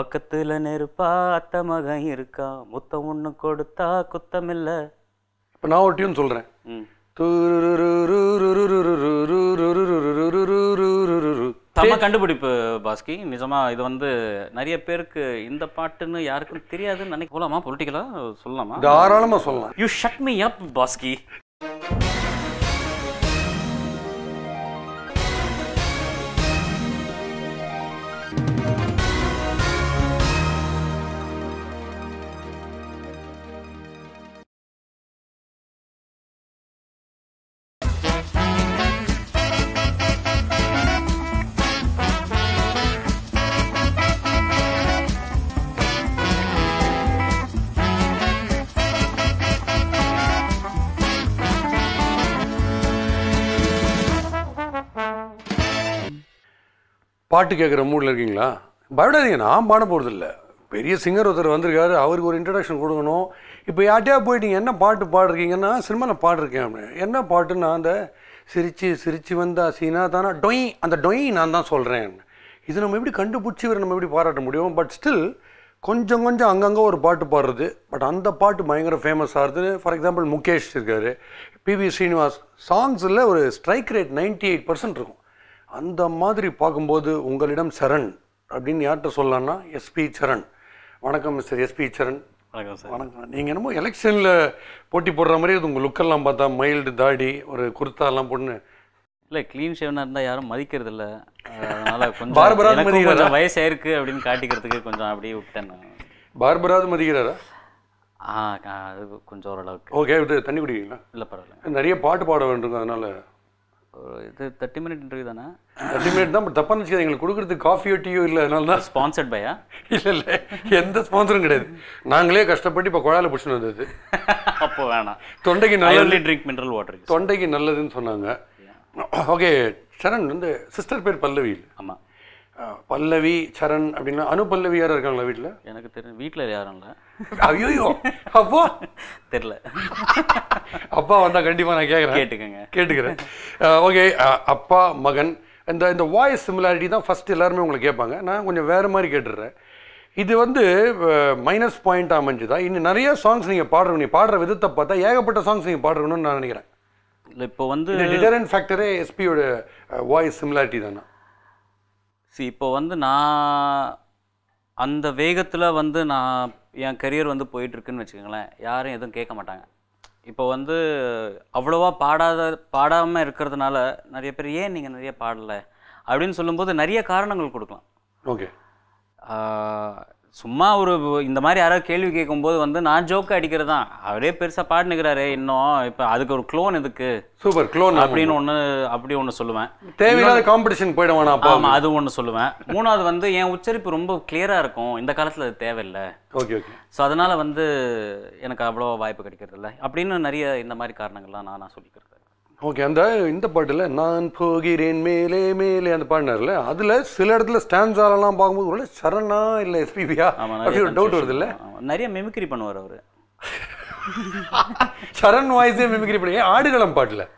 பக்கத்துல நெருப்பா அத்த மகன் இருக்கா முத்தம் ஒண்ணு கொடுத்தா குத்தமில்ல. இப்போ நான் ஒரு டியூன் சொல்கிறேன். செம்ம கண்டுபிடிப்பு பாஸ்கி. நிஜமா இது வந்து நிறைய பேருக்கு இந்த பாட்டுன்னு யாருக்கும் தெரியாதுன்னு நினைக்க. போலாமா பொலிட்டிக்கலா சொல்லலாமா? தாராளமாக சொல்லலாம். You shut me up Bosskey. பாட்டு கேட்குற மூடில் இருக்கீங்களா? பயப்படாதீங்க, நான் பாட போகிறது இல்லை. பெரிய சிங்கர் ஒருத்தர் வந்திருக்காரு, அவருக்கு ஒரு இன்ட்ரடக்ஷன் கொடுக்கணும். இப்போ யார்ட்டையா போயிட்டீங்க என்ன பாட்டு பாடுறீங்கன்னா, சினிமாவில் பாடிருக்கேன் அப்படின்னு. என்ன பாட்டுன்னா அந்த சிரிச்சு சிரிச்சு வந்தா சீனா தானா டொய், அந்த டொய் நான் தான் சொல்கிறேன். இது நம்ம எப்படி கண்டுபிடிச்சி நம்ம எப்படி பாராட்ட முடியும்? பட் ஸ்டில் கொஞ்சம் கொஞ்சம் அங்கங்கே ஒரு பாட்டு பாடுறது. பட் அந்த பாட்டு பயங்கர ஃபேமஸ் ஆகுது. ஃபார் எக்ஸாம்பிள் முகேஷ் இருக்கார், பிவி ஸ்ரீனிவாஸ் சாங்ஸில் ஒரு ஸ்ட்ரைக் ரேட் 98% இருக்கும். அந்த மாதிரி பார்க்கும்போது உங்களிடம் சரண் அப்படின்னு யார்கிட்ட சொல்லலாம்னா எஸ்பி சரண். வணக்கம் மிஸ்டர் எஸ்பி சரண். வணக்கம் சார். வணக்கம். நீங்கள் என்னமோ எலெக்ஷனில் போட்டி போடுற மாதிரி அது உங்கள் லுக்கெல்லாம் பார்த்தா மைல்டு தாடி ஒரு குர்த்தாலாம் பொண்ணு இல்லை, க்ளீன் ஷேவ்னா இருந்தால் யாரும் மதிக்கிறது இல்லை. அதனால கொஞ்சம் வயசாயிருக்கு அப்படின்னு காட்டிக்கிறதுக்கு கொஞ்சம் அப்படியே விட்டேன். பார்பராது மதிக்கிறாரா? அது கொஞ்சம் ஓரளவுக்கு. ஓகே, இது தண்ணி குடிக்கிறீங்களா? இல்லை பரவாயில்ல, நிறைய பாட்டு பாட வேண்டும். அதனால இது 30 மினிட் இன்டர்வியூ தானே? 30 மினிட் தான். பட் தப்பாக நினச்சி எங்களுக்கு கொடுக்குறதுக்கு காஃபியோ டீயோ இல்லை. அதனால தான். ஸ்பான்சர்ட் பையா? இல்லை இல்லை, எந்த ஸ்பான்சரும் கிடையாது. நாங்களே கஷ்டப்பட்டு இப்போ குழாயில் பிடிச்சின்னு வந்தது. அப்போ வேணாம். தொண்டைக்கு நல்லது, ட்ரிங்க் மினரல் வாட்டர் தொண்டைக்கு நல்லதுன்னு சொன்னாங்க. ஓகே, சரண் வந்து சிஸ்டர் பேர் பல்லவி. ஆமாம், பல்லவி சரண் அப்படின்னா. அனு பல்லவி யாரும் இருக்காங்களா வீட்டில்? எனக்கு தெரியும், வீட்டில் யாரும் இல்லை. ஐயோ, அப்போ தெரில. அப்பா வந்தால் கண்டிப்பாக நான் கேட்டுக்கிறேன். ஓகே, அப்பா மகன் இந்த வாய்ஸ் சிமிலாரிட்டி தான் ஃபஸ்ட் எல்லாருமே உங்களை கேட்பாங்க. நான் கொஞ்சம் வேறு மாதிரி கேட்டுடுறேன். இது வந்து மைனஸ் பாயிண்ட்டாக அமைஞ்சுதா? இன்னும் நிறைய சாங்ஸ் நீங்கள் பாடுறீங்க. நீங்கள் பாடுற விதத்தை பார்த்தா ஏகப்பட்ட சாங்ஸ் நீங்கள் பாடுறணும்னு நான் நினைக்கிறேன். இல்லை, இப்போ வந்து டிடரண்ட் ஃபேக்டரே எஸ்பியோட வாய்ஸ் சிமிலாரிட்டி தானே? இப்போ வந்து நான் அந்த வேகத்தில் வந்து நான் என் கரியர் வந்து போயிட்டுருக்குன்னு வச்சுக்கோங்களேன், யாரும் எதுவும் கேட்க மாட்டாங்க. இப்போ வந்து அவ்வளோவா பாடாமல் இருக்கிறதுனால நிறைய பேர் ஏன் நீங்கள் நிறைய பாடலை அப்படின்னு சொல்லும்போது நிறைய காரணங்கள் கொடுக்கலாம். ஓகே, சும்மா ஒரு இந்த மாதிரி யாராவது கேள்வி கேட்கும்போது வந்து நான் ஜோக்கு அடிக்கிறது தான். அவரே பெருசாக பாடினுக்கிறாரு இன்னும், இப்போ அதுக்கு ஒரு க்ளோன் எதுக்கு, சூப்பர் க்ளோன் அப்படின்னு ஒன்று சொல்லுவேன். தேவையில்லாத காம்படிஷன் போயிடுவானா? ஆமாம், அது ஒன்று சொல்லுவேன். மூணாவது வந்து என் உச்சரிப்பு ரொம்ப கிளியராக இருக்கும். இந்த காலத்தில் அது தேவையில்லை. Okay okay. ஸோ அதனால் வந்து எனக்கு அவ்வளோ வாய்ப்பு கிடைக்கிறது இல்லை அப்படின்னு நிறைய இந்த மாதிரி காரணங்கள்லாம் நான் சொல்லிக்கிறது. ஓகே, இந்த பாட்டில் நான் போகிறேன் மேலே மேலே அந்த பாடினார்ல, அதில் சில இடத்துல ஸ்டான்ஸாலெல்லாம் பார்க்கும்போது ஒரு சரணா இல்லை எஸ்பிபியா அப்படி ஒரு டவுட் வருது இல்லை? நிறைய மிமிக்ரி பண்ணுவார் அவர். சரண் வாய்ஸே மிமிக்ரி பண்ணி ஆடுகளம் பாட்டில்.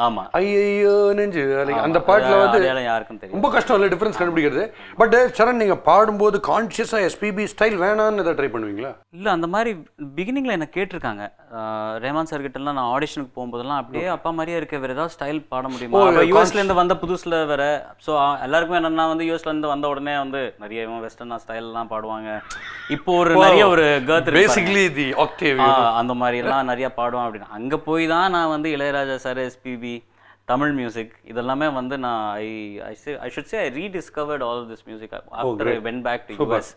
ஆமாம், ஐயோ நெஞ்சு அந்த பாட்டில் வந்து யாருக்கும் தெரியும், ரொம்ப கஷ்டம் இல்லை டிஃப்ரென்ஸ் கண்டுபிடிக்கிறது. பட் சரண் நீங்கள் பாடும்போது கான்ஷியஸாக எஸ்பிபி ஸ்டைல் வேணான்னு எதாவது ட்ரை பண்ணுவீங்களா? இல்லை, அந்த மாதிரி பிகினிங்கில் என்ன கேட்டிருக்காங்க. ரேமான் சார் கிட்டலாம் நான் ஆடிஷனுக்கு போகும்போதெல்லாம் அப்படியே அப்பா மாதிரியே இருக்க, வேறு ஏதாவது ஸ்டைல் பாட முடியுமா? யூஎஸ்லேருந்து வந்த புதுசில் வேறு. ஸோ எல்லாருக்குமே என்னென்னா வந்து யூஎஸ்லேருந்து வந்த உடனே வந்து நிறைய வெஸ்டர்னா ஸ்டைல்லாம் பாடுவாங்க. இப்போ ஒரு நிறைய ஒரு கேர்த் பேசிக்கலி தி ஆக்டேவ் அந்த மாதிரிலாம் நிறையா பாடுவான் அப்படின்னு. அங்கே போய் தான் நான் வந்து Ilaiyaraaja sir, SPB, Tamil music இதெல்லாமே வந்து நான் I should say I rediscovered all this music after I went back to US.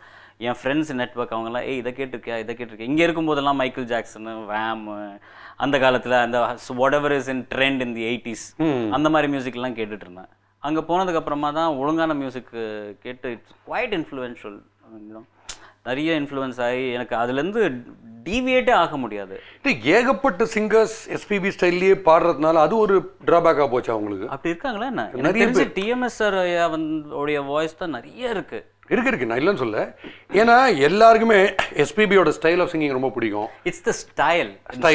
என் ஃப்ரெண்ட்ஸ் நெட்வொர்க் அவங்கெல்லாம் இதை கேட்டிருக்கேன். இங்கே இருக்கும்போதெல்லாம் மைக்கேல் ஜாக்சனு, வேம், அந்த காலத்தில் அந்த what ever is in trend in the 80s அந்த மாதிரி மியூசிக்லாம் கேட்டுட்டு இருந்தேன். அங்கே போனதுக்கப்புறமா தான் ஒழுங்கான மியூசிக் கேட்டு இட்ஸ் குவைட் இன்ஃப்ளூயன்ஷியல். நிறைய இன்ஃப்ளூயன்ஸ் ஆகி எனக்கு அதுலேருந்து டீவியேட்டே ஆக முடியாது. ஏகப்பட்ட சிங்கர்ஸ் எஸ்பிபி ஸ்டைல்லையே பாடுறதுனால அது ஒரு டிராபேக்காக போச்சு அவங்களுக்கு. அப்படி இருக்காங்களா என்ன? எனக்கு தெரிஞ்சு டிஎம்எஸ் சார் உடைய வாய்ஸ் தான் நிறைய இருக்குது. இருக்கு, நான் இல்லைன்னு சொல்ல. ஏன்னா எல்லாருக்குமே எஸ்பிபியோட ஸ்டைல் ஆஃப் சிங்கிங் ரொம்ப பிடிக்கும். It's the style,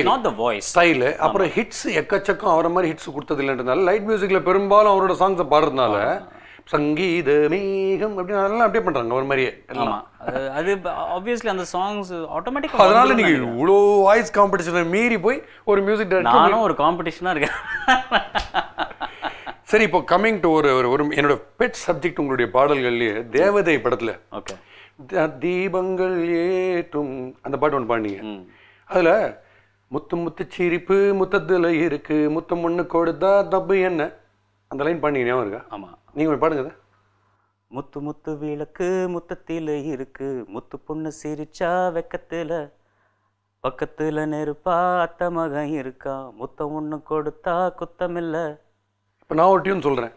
not the voice. Style, அப்புறம் ஹிட்ஸ் எக்கச்சக்கம் அவரை மாதிரி ஹிட்ஸ் கொடுத்தது இல்லைன்றதுனால லைட் மியூசிக்கில் பெரும்பாலும் அவரோட சாங்ஸை பாடுறதுனால சங்கீத மேகம் அப்படின்னு அதெல்லாம் அப்படியே பண்றாங்க ஒரு மாதிரியே. ஆமா, அது ஆப்வியஸ்லி அந்த சாங்ஸ் ஆட்டோமேட்டிக்கா. அதனால நீங்க இவ்வளோ வாய்ஸ் காம்படிஷனை மீறி போய் ஒரு மியூசிக் டைரக்டர். நானும் ஒரு காம்படிஷனா இருக்கேன். சரி, இப்போ கம்மிங் டு ஒரு என்னோட பெட் சப்ஜெக்ட் உங்களுடைய பாடல்கள்லயே தேவதை படத்துல ஓகே தீபங்கள் ஏற்றும் அந்த பாட்டு ஒன்று பாடினீங்க. அதுல முத்து முத்து சிரிப்பு முத்தத்துல இருக்கு முத்தம் ஒண்ணு கொடுத்தா தப்பு என்ன அந்த லைன் பாடினீங்க ஞாபகம் இருக்கா? ஆமா, நீங்க பாடுங்க. முத்து முத்து விளக்கு முத்தத்தில இருக்கு முத்து பொண்ணு சிரிச்சா வெக்கத்துல பக்கத்துல நெருப்பா அத்த மகன் இருக்கா முத்தம் ஒண்ணு கொடுத்தா குத்தமில்ல. இப்போ நான் ஒரு டியூன் சொல்றேன்.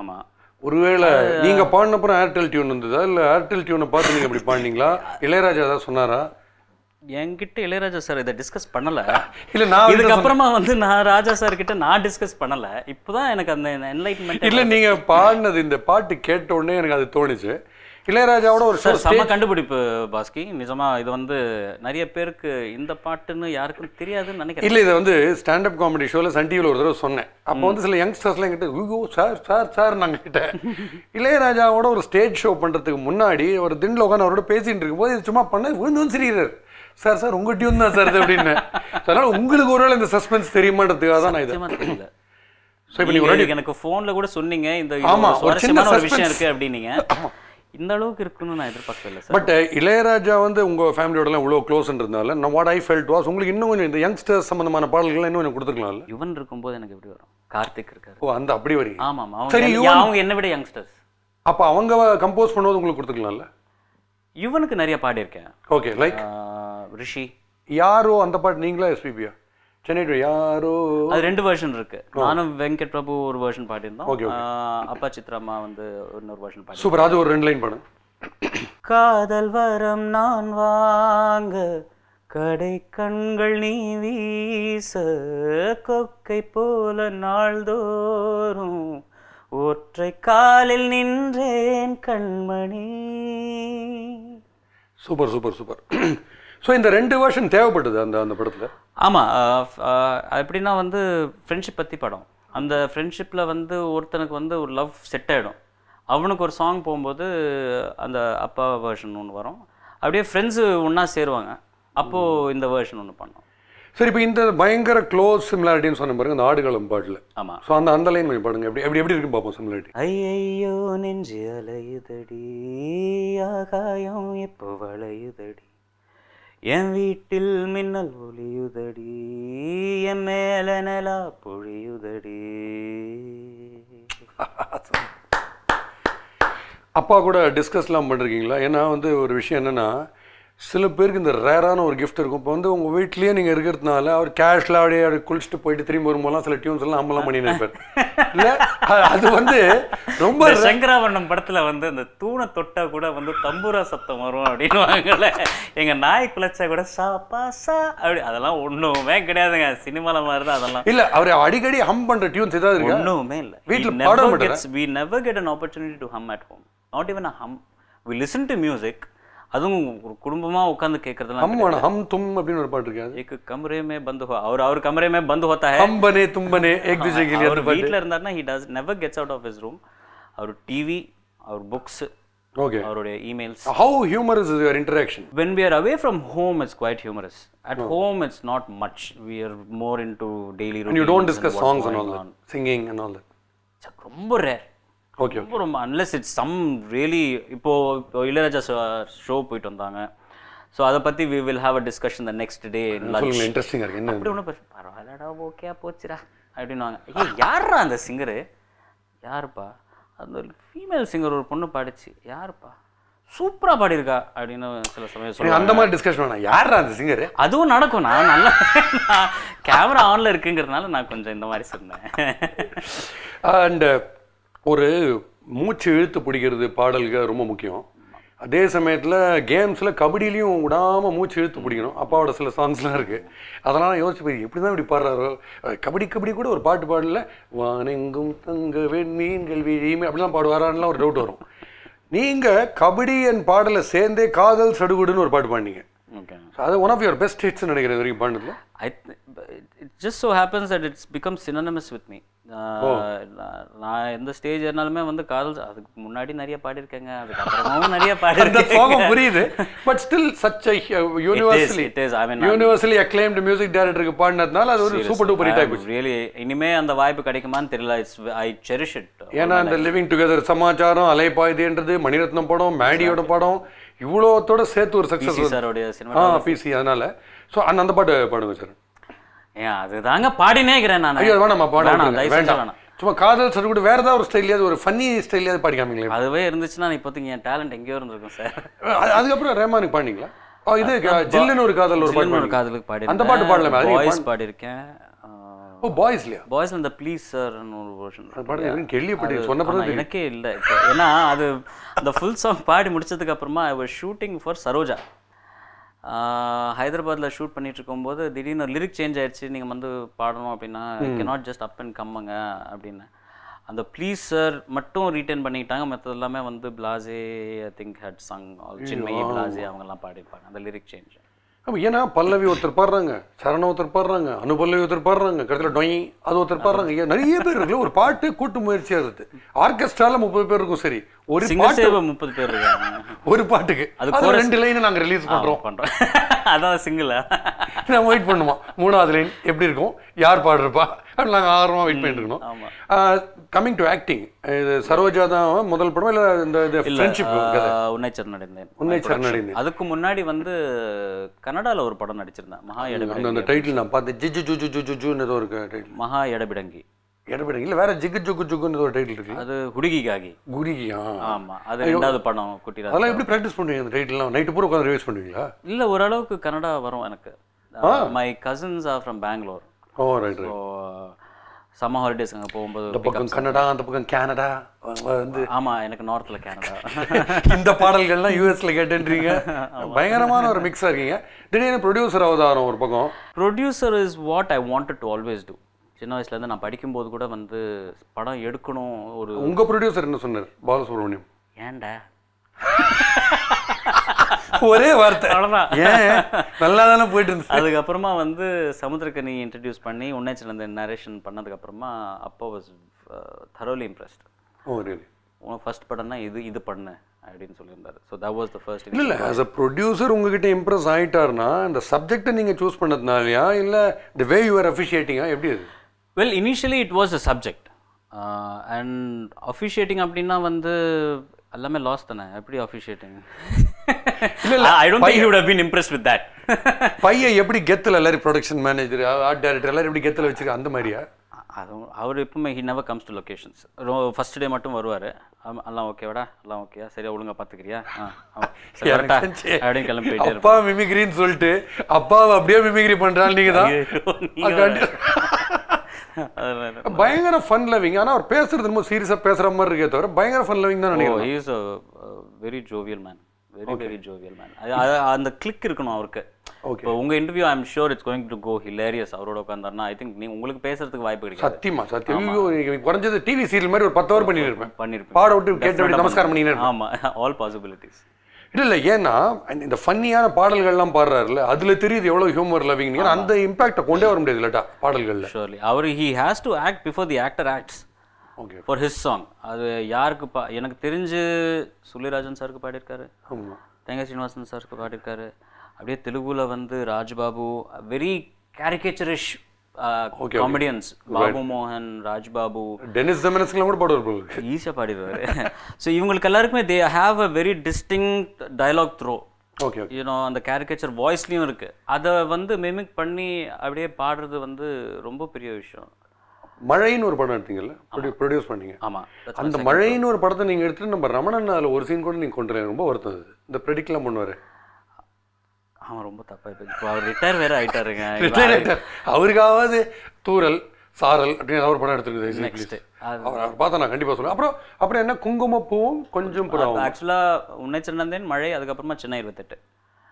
ஆமா, ஒருவேளை நீங்க பாடினப்புறம் ஏர்டெல் டியூன் வந்ததா இல்ல ஏர்டெல் டியூனை பார்த்து நீங்க அப்படி பாடினீங்களா? இளையராஜா ஏதாவது சொன்னாரா? என்கிட்ட இளையராஜா சார் இதை டிஸ்கஸ் பண்ணல. இல்ல நான் இதுக்கப்புறமா வந்து நான் ராஜா சார் கிட்ட நான் டிஸ்கஸ் பண்ணல. இப்போதான் எனக்கு அந்த என்லைட்மெண்ட். இல்ல நீங்க பாடினது இந்த பாட்டு கேட்ட உடனே எனக்கு அது தோணுச்சு. இளையராஜாவோட ஒரு செம கண்டுபிடிப்பு பாஸ்கி. நிஜமா இது வந்து நிறைய பேருக்கு இந்த பாட்டுன்னு யாருக்கும் தெரியாதுன்னு நினைக்கிறேன். இல்ல இதை வந்து ஸ்டாண்டப் காமெடி ஷோல சன் டிவியில் ஒரு தடவை சொன்னேன். அப்போ வந்து சில யங்ஸ்டர்ஸ்லாம் என்கிட்ட ஐயோ சார் சார் சார் நாங்கள் கிட்ட இளையராஜாவோட ஒரு ஸ்டேஜ் ஷோ பண்றதுக்கு முன்னாடி ஒரு திண்டில் உட்காந்து அவரோட பேசிட்டு இருக்கும்போது இது சும்மா பண்ண விழுந்து சிரிக்கிறார். சார் சார் உங்க டியூன் தான் சார் அப்படின்னு. அதனால உங்களுக்கு ஒருவேளை இந்த சஸ்பென்ஸ் தெரியுமான்றதுக்காக தான் நான் இதை தெரியல. ஸோ இப்போ நீங்கள் எனக்கு ஃபோனில் கூட சொன்னீங்க இந்த சுவாரஸ்யமான ஒரு விஷயம் இருக்கு அப்படின்னீங்க. இந்த அளவுக்கு இருக்குன்னு நான் எதிர்பார்க்கல சார். பட் இளையராஜா வந்து உங்க ஃபேமிலியோடலாம் இவ்வளோ க்ளோஸ்ன்றதுனால நான் வாட் ஐ ஃபெல்ட் வாஸ் உங்களுக்கு இன்னும் கொஞ்சம் இந்த யங்ஸ்டர்ஸ் சம்பந்தமான பாடல்கள் இன்னும் கொஞ்சம் கொடுத்துருக்கலாம்ல. யுவன் இருக்கும்போது எனக்கு எப்படி வரும்? கார்த்திக் இருக்காரு. ஓ அந்த அப்படி வரீங்க. ஆமாம், அவங்க என்ன விட யங்ஸ்டர்ஸ். அப்போ அவங்க கம்போஸ் பண்ணும்போது உங்களுக்கு கொடுத்துருக்கலாம்ல. யுவனுக்கு நிறைய பாடியிருக்கேன். ஓகே, லைக் ரிஷி யாரோ அந்த பாட்டு நீங்களா எஸ்பிபியா? சென்னை யாரோ அது 2 வெர்ஷன் இருக்கு. நானும் வெங்கட் பிரபு ஒரு வெர்ஷன் பாடியிருந்தோம். அப்பா சித்ராமா வந்து இன்னொரு வெர்ஷன் பாடி. சூப்பர், அது ஒரு 2 லைன் பாடு. காதல் வரம் நான் வாங்க கடை கண்கள் நீ வீச கொக்கை போல நாள்தோறும் ஒற்றை காலில் நின்றேன் கண்மணி. Super super super. ஸோ இந்த 2 வெர்ஷன் தேவைப்பட்டது அந்த படத்தில். ஆமாம், எப்படின்னா வந்து ஃப்ரெண்ட்ஷிப் பற்றி படம். அந்த ஃப்ரெண்ட்ஷிப்பில் வந்து ஒருத்தனுக்கு வந்து ஒரு லவ் செட் ஆகிடும். அவனுக்கு ஒரு சாங் போகும்போது அந்த அப்பா வெர்ஷன் ஒன்று வரும். அப்படியே ஃப்ரெண்ட்ஸு ஒன்றா சேருவாங்க. அப்போது இந்த வெர்ஷன் ஒன்று பண்ணோம். சரி, இப்போ இந்த பயங்கர க்ளோஸ் சிமிலாரிட்டின்னு சொன்ன பாருங்க அந்த ஆடுகளம் பாட்டில். ஆமாம், ஸோ அந்த லைன் கொஞ்சம் பாடுங்க. எப்படி இருக்கு பார்ப்போம் சிமிலாரிட்டி. ஐயோ நெஞ்சு அலையுதடி ஆகாயம் எப்போ வளையுதடி என் வீட்டில் மின்னல் ஒளியுதடி என் மேல நிலா பொழியுதடி. அப்பா கூட டிஸ்கஸ்லாம் பண்ணிருக்கீங்களா? ஏன்னா வந்து ஒரு விஷயம் என்னன்னா சில பேருக்கு இந்த ரேரான ஒரு கிஃப்ட் இருக்கும். இப்போ வந்து உங்கள் வீட்லேயே நீங்கள் இருக்கிறதுனால அவர் கேஷ்ல அப்படியே குளிச்சுட்டு போயிட்டு திரும்பி வரும்போதெல்லாம் சில டியூன்ஸ் எல்லாம் அம்பலாம் பண்ணி நினைப்பார். இல்லை அது வந்து ரொம்ப சங்கராபரணம் படத்தில் வந்து அந்த தூணை தொட்டா கூட வந்து தம்பூரா சத்தம் வரும் அப்படின்னு வாங்கல. எங்கள் நாய் குலைச்சா கூட சா பா சா அப்படி அதெல்லாம் ஒன்றுமே கிடையாதுங்க. சினிமாவில் மாதிரி தான் அதெல்லாம். இல்லை அவர் அடிக்கடி ஹம் பண்ணுற டியூன்ஸ் ஏதாவது இருக்கு? ஒன்றுமே இல்லை. வீட்டில் பாட மாட்டேன். We never get an opportunity to hum at home. Not even a hum. We listen to music. அதுவும் ஒரு குடும்பமா உட்கார்ந்து கேக்குறதெல்லாம் ஹம் தும் அப்படின்னு ஒரு பாட்டு இருக்கு. एक कमरे में बंद हो और कमरे में बंद होता है हम बने तुम बने एक दूसरे के लिए. और வீட்ல இருந்தாருன்னா he does never gets out of his room. our TV, our books, okay, our emails. How humorous is your interaction? When we are away from home it's quite humorous. At home it's not much. We are more into daily routine. And you don't discuss songs and all that, singing and all that? ரொம்ப rare. Okay, ரொம்ப unless it's some really இப்போ Ilaiyaraaja show போயிட்டு வந்தாங்க. So அதை பற்றி we will have a discussion the next day in lunch. இன்ட்ரெஸ்டிங்காக இருக்கு. என்ன அப்படி ஒன்றும் பரவாயில்லடா ஓகே போச்சுடா அப்படின்னுவாங்க. ஐயோ யாரா அந்த சிங்கரு? யாருப்பா? அந்த ஃபீமேல் சிங்கர் ஒரு பொண்ணு பாடிச்சு, யாருப்பா சூப்பராக பாடியிருக்கா அப்படின்னு சில சமயம் சொல்லுவாங்க. அந்த மாதிரி டிஸ்கஷன் வேணாம். யாரா அந்த சிங்கரு? அதுவும் நடக்கும். நான் நல்லா கேமரா ஆனில் இருக்குங்கிறதுனால நான் கொஞ்சம் இந்த மாதிரி சொன்னேன். அண்ட் ஒரு மூச்சு இழுத்து பிடிக்கிறது பாடல்கள் ரொம்ப முக்கியம். அதே சமயத்தில் கேம்ஸில் கபடியிலையும் விடாமல் மூச்சு இழுத்து பிடிக்கணும். அப்பாவோட சில சாங்ஸ்லாம் இருக்குது. அதெல்லாம் யோசிச்சு போய் எப்படி தான் இப்படி பாடுறாரோ. கபடி கூட ஒரு பாட்டு பாடல வானெங்கும் தங்க வெண்மீன்கள் விழியுமே அப்படிலாம் பாடுவாரான்லாம் ஒரு டவுட் வரும். நீங்கள் கபடி என் பாடலை சேர்ந்தே காதல் சடுகுடுன்னு ஒரு பாட்டு பாடினீங்க. ஓகே, அது ஒன் ஆஃப் யுவர் பெஸ்ட் ஹிட்ஸ்ன்னு நினைக்கிறேன் வரைக்கும் பாடுனதுல. Just so happens that it's become synonymous with me. நான் எந்த ஸ்டேஜ் ஏறினாலுமே வந்து காதல், அதுக்கு முன்னாடி நிறைய பாடியிருக்கேங்க, அதுக்கப்புறமாவும் நிறைய பாடியிருக்கேன். புரியுது. But still such a universally acclaimed music director பாடினதுனால அது ஒரு சூப்பர் டூப்பர் ஹிட் ஆயிடுச்சு. ரியலி இனிமே அந்த வாய்ப்பு கிடைக்குமான்னு தெரியல. ஐ செரிஷ் இட். ஏன்னா இந்த லிவிங் டுகெதர், சமாச்சாரம், அலைபாயுதேன்றது, மணிரத்னம் படம், மேடியோட படம், இவ்வளோத்தோட சேர்த்து ஒரு சக்ஸஸ் சாரோடைய சினிமா பிசி. அதனால ஸோ அந்த பாட்டு பாடுங்க சார். ஏன் அதுதாங்க பாடினே இருக்கிறேன் நான். ஐயோ வேணாமா, வேண்டாம். சும்மா காதல் சார் கூட வேற ஏதாவது ஒரு ஸ்டைலியாவது, ஒரு ஃபன்னி ஸ்டைலியாவது பாடிக்காமீங்களே. அதுவே இருந்துச்சுன்னா இப்போதைக்கு என் டேலண்ட் எங்கேயோ இருந்திருக்கும் சார். அதுக்கப்புறம் ரேமானுக்கு பாடிங்களா? இது ஜில்லுன்னு ஒரு காதல், ஒரு காதலுக்கு பாடி, அந்த பாட்டு பாடலாமே. பாய்ஸ் பாடியிருக்கேன். ஓ பாய்ஸ்லையா? பாய்ஸ்ல இந்த ப்ளீஸ் சார் ஒரு வெர்ஷன் கேள்விப்பட்டு சொன்ன எனக்கே இல்லை. ஏன்னா அது அந்த ஃபுல் சாங் பாடி முடிச்சதுக்கு அப்புறமா I was shooting for Saroja. ஹைதராபாத்தில் ஷூட் பண்ணிட்டு இருக்கும்போது திடீர்னு லிரிக் சேஞ்ச் ஆயிடுச்சு, நீங்கள் வந்து பாடணும் அப்படின்னா கேனாட் ஜஸ்ட் அப் அண்ட் கம்முங்க அப்படின்னு. அந்த ப்ளீஸ் சார் மட்டும் ரீட்டைன் பண்ணிக்கிட்டாங்க. மற்றது எல்லாமே வந்து Blaaze I think had sung all Chinmayi Blaaze அவங்கெல்லாம் பாடிப்பாங்க அந்த லிரிக் சேஞ்ச். ஏன்னா பல்லவி ஒருத்தர் பாடுறாங்க, சரண ஒருத்தர் பாடுறாங்க, அனுபல்லவி ஒருத்தர் பாடுறாங்க, கடைசியில் டொய் அது ஒருத்தர் பாடுறாங்க. நிறைய பேர் இருக்குல்ல, ஒரு பாட்டு கூட்டு முயற்சியாக இருக்குது. ஆர்கெஸ்ட்ரால 30 பேர் இருக்கும். சரி, ஒரு பாட்டு 30 பேர் இருக்காங்க ஒரு பாட்டுக்கு. அது 2 லைன் நாங்கள் ரிலீஸ் பண்றோம். அதான் சிங்கிளா நம்ம வெயிட் பண்ணுமா, 3வது லைன் எப்படி இருக்கும், யார் பாடுறப்பா அப்படி நாங்கள் ஆர்வமாக வெயிட் பண்ணிட்டு இருக்கணும். கம்மிங் டு ஆக்டிங், இது சரோஜா தான் முதல் படம் இல்லை இந்த ஃப்ரெண்ட்ஷிப்? உன்னை சரணடைந்தேன். அதுக்கு முன்னாடி வந்து கன்னடால ஒரு படம் நடிச்சிருந்தேன், மகா எடபிடங்கி. அந்த டைட்டில் நான் பார்த்தேன், ஜிஜு ஜு ஜு ஜு ஜுன்னு ஏதோ ஒரு டைட்டில். மகா எடபிடங்கி. எடபிடங்கி இல்லை, வேற ஜிகு ஜுகு ஜுகுன்னு ஒரு டைட்டில் இருக்கு. அது ஹுடுகிகாகி. குடிகியா? ஆமா, அது 2வது படம் குட்டி. அதெல்லாம் எப்படி ப்ராக்டிஸ் பண்ணுவீங்க அந்த டைட்டில்லாம்? நைட்டு பூரா உட்காந்து ரிவைஸ் பண்ணுவீங்களா? இல்லை, ஓரளவுக்கு கன்னடா வரும் எனக்கு. My cousins are from Bangalore. Oh right right. Summer holidays அங்கே போகும்போது இந்த பக்கம் கன்னடா, அந்த பக்கம் கனடா வந்து. ஆமாம், எனக்கு நார்த்தில் கனடா. இந்த பாடல்கள்லாம் யூஎஸ்ல கேட்டுன்றீங்க. பயங்கரமான ஒரு மிக்ஸாக இருக்கீங்க. திடீர்னு ப்ரொடியூசர் அவதாரம் ஒரு பக்கம். Producer is what I wanted to always do. சின்ன வயசுலேருந்து நான் படிக்கும்போது கூட வந்து படம் எடுக்கணும். ஒரு உங்கள் ப்ரொடியூசர் என்ன சொன்னார்? பாலசுப்ரமணியம். ஏன்டா ஒரே வார்த்தை, ஏன் நல்லா தானே போயிட்டு இருந்துச்சு. அதுக்கப்புறமா வந்து சமுத்திரக்கனி இன்ட்ரடியூஸ் பண்ணி உன்னை சரணடைந்தேன் நரேஷன் பண்ணதுக்கப்புறமா அப்பா was thoroughly impressed. Oh really? உனக்கு ஃபர்ஸ்ட் படம்னா இது பண்ணு அப்படின்னு சொல்லியிருந்தாரு. So that was the first. இல்லை, ஆஸ் அ ப்ரொடியூசர் உங்ககிட்ட இம்ப்ரெஸ் ஆகிட்டாருன்னா இந்த சப்ஜெக்டை நீங்கள் சூஸ் பண்ணதுனாலயா இல்லை த வே யூ ஆர் அஃபிஷியேட்டிங்கா, எப்படி அது? Well, initially it was a subject. And officiating அப்படின்னா வந்து எல்லாமே லாஸ் தானே. எப்படி officiating? I don't think he would have been impressed with that. பையன் எப்படி கெத்தில் எல்லாரும் ப்ரொடக்ஷன் மேனேஜர், ஆர்ட் டைரக்டர் எல்லாரும் எப்படி கெத்தில் வச்சிருக்க அந்த மாதிரியா? அவர் எப்பவுமே he never comes to locations. First day மட்டும் வருவார். எல்லாம் ஓகேவாடா, எல்லாம் ஓகேயா, சரியா ஒழுங்கா பார்த்துக்கிறியா அப்படின்னு கிளம்பி போயிட்டு. அப்பா மிமிக்ரின்னு சொல்லிட்டு அப்பாவை அப்படியே மிமிக்ரி பண்ணுறான் நீங்கள் தான். பயங்கர ஃபன் லவிங். ஆனால் அவர் பேசுறது ரொம்ப சீரியஸாக பேசுகிற மாதிரி இருக்கே தவிர பயங்கர ஃபன் லவிங் தான் நினைக்கிறேன். he is a very jovial man. Very jovial man. அந்த கிளிக் இருக்கணும் அவருக்கு. இப்போ உங்க interview I am sure it's going to go hilarious. அவரோட உட்கார்ந்தாருன்னா ஐ திங்க் உங்களுக்கு பேசுறதுக்கு வாய்ப்பு கிடைக்கும். சத்தியமா சத்தியம். குறைஞ்சது டிவி சீரியல் மாதிரி ஒரு 10 ஹவர் பண்ணிருப்பேன். பாட விட்டு கேட்டு நமஸ்காரம் பண்ணினேன். ஆமா, ஆல் பாசிபிலிட்டிஸ். இல்லை ஏன்னா இந்த ஃபன்னியான பாடல்கள்லாம் பாடுறாருல்ல, அதுல தெரியுது எவ்வளவு ஹியூமர் லவிங். அந்த இம்பாக்டை கொண்டே வர முடியாது இல்லட்டா பாடல்கள்ல. ஷூர்லி அவர் he has to act before the actor acts. Okay. For his song. அது யாருக்கு எனக்கு தெரிஞ்சு சுள்ளிராஜன் சாருக்கு பாடியிருக்காரு, தேங்காய் ஸ்ரீனிவாசன் சாருக்கு பாடியிருக்காரு. அப்படியே தெலுங்குல வந்து ராஜ்பாபு, வெரி கேரிகேச்சரிஷ் காமெடியன்ஸ், பாபு மோகன், ராஜ்பாபு, டெனிஸ் ஜெமினஸ்லாம் கூட பாடுவார், ஈஸியாக பாடிடுவார். ஸோ இவங்களுக்கு எல்லாருக்குமே they have a very distinct dialogue throw. Okay, you know அந்த கேரிகேச்சர் வாய்ஸ்லையும் இருக்குது. அதை வந்து மிமிக் பண்ணி அப்படியே பாடுறது வந்து ரொம்ப பெரிய விஷயம். மழைன்னு ஒரு படம் எடுத்தீங்கல்ல, ப்ரொடியூஸ் பண்ணீங்க. ஆமாம், அந்த மழைன்னு ஒரு படத்தை நீங்கள் எடுத்துட்டு நம்ம ரமணன் அதில் ஒரு சீன் கூட நீங்கள் கொண்டு ரொம்ப வருத்தம். அது இந்த ப்ரெடிக்ட்லாம் பண்ணுவார். அவன் ரொம்ப தப்பாக போய் இப்போ அவர் ரிட்டையர் வேறு ஆகிட்டாருங்க. அவருக்காவது தூரல் சாரல் அப்படின்னு ஏதாவது ஒரு படம் எடுத்துருக்குது நெக்ஸ்ட். அவர் பார்த்தா நான் கண்டிப்பாக சொல்லுவேன். அப்புறம் என்ன குங்குமப்பூவும் கொஞ்சம் புறம். ஆக்சுவலாக உன்னை சரணடைந்தேன் மழை, அதுக்கப்புறமா சென்னை 28.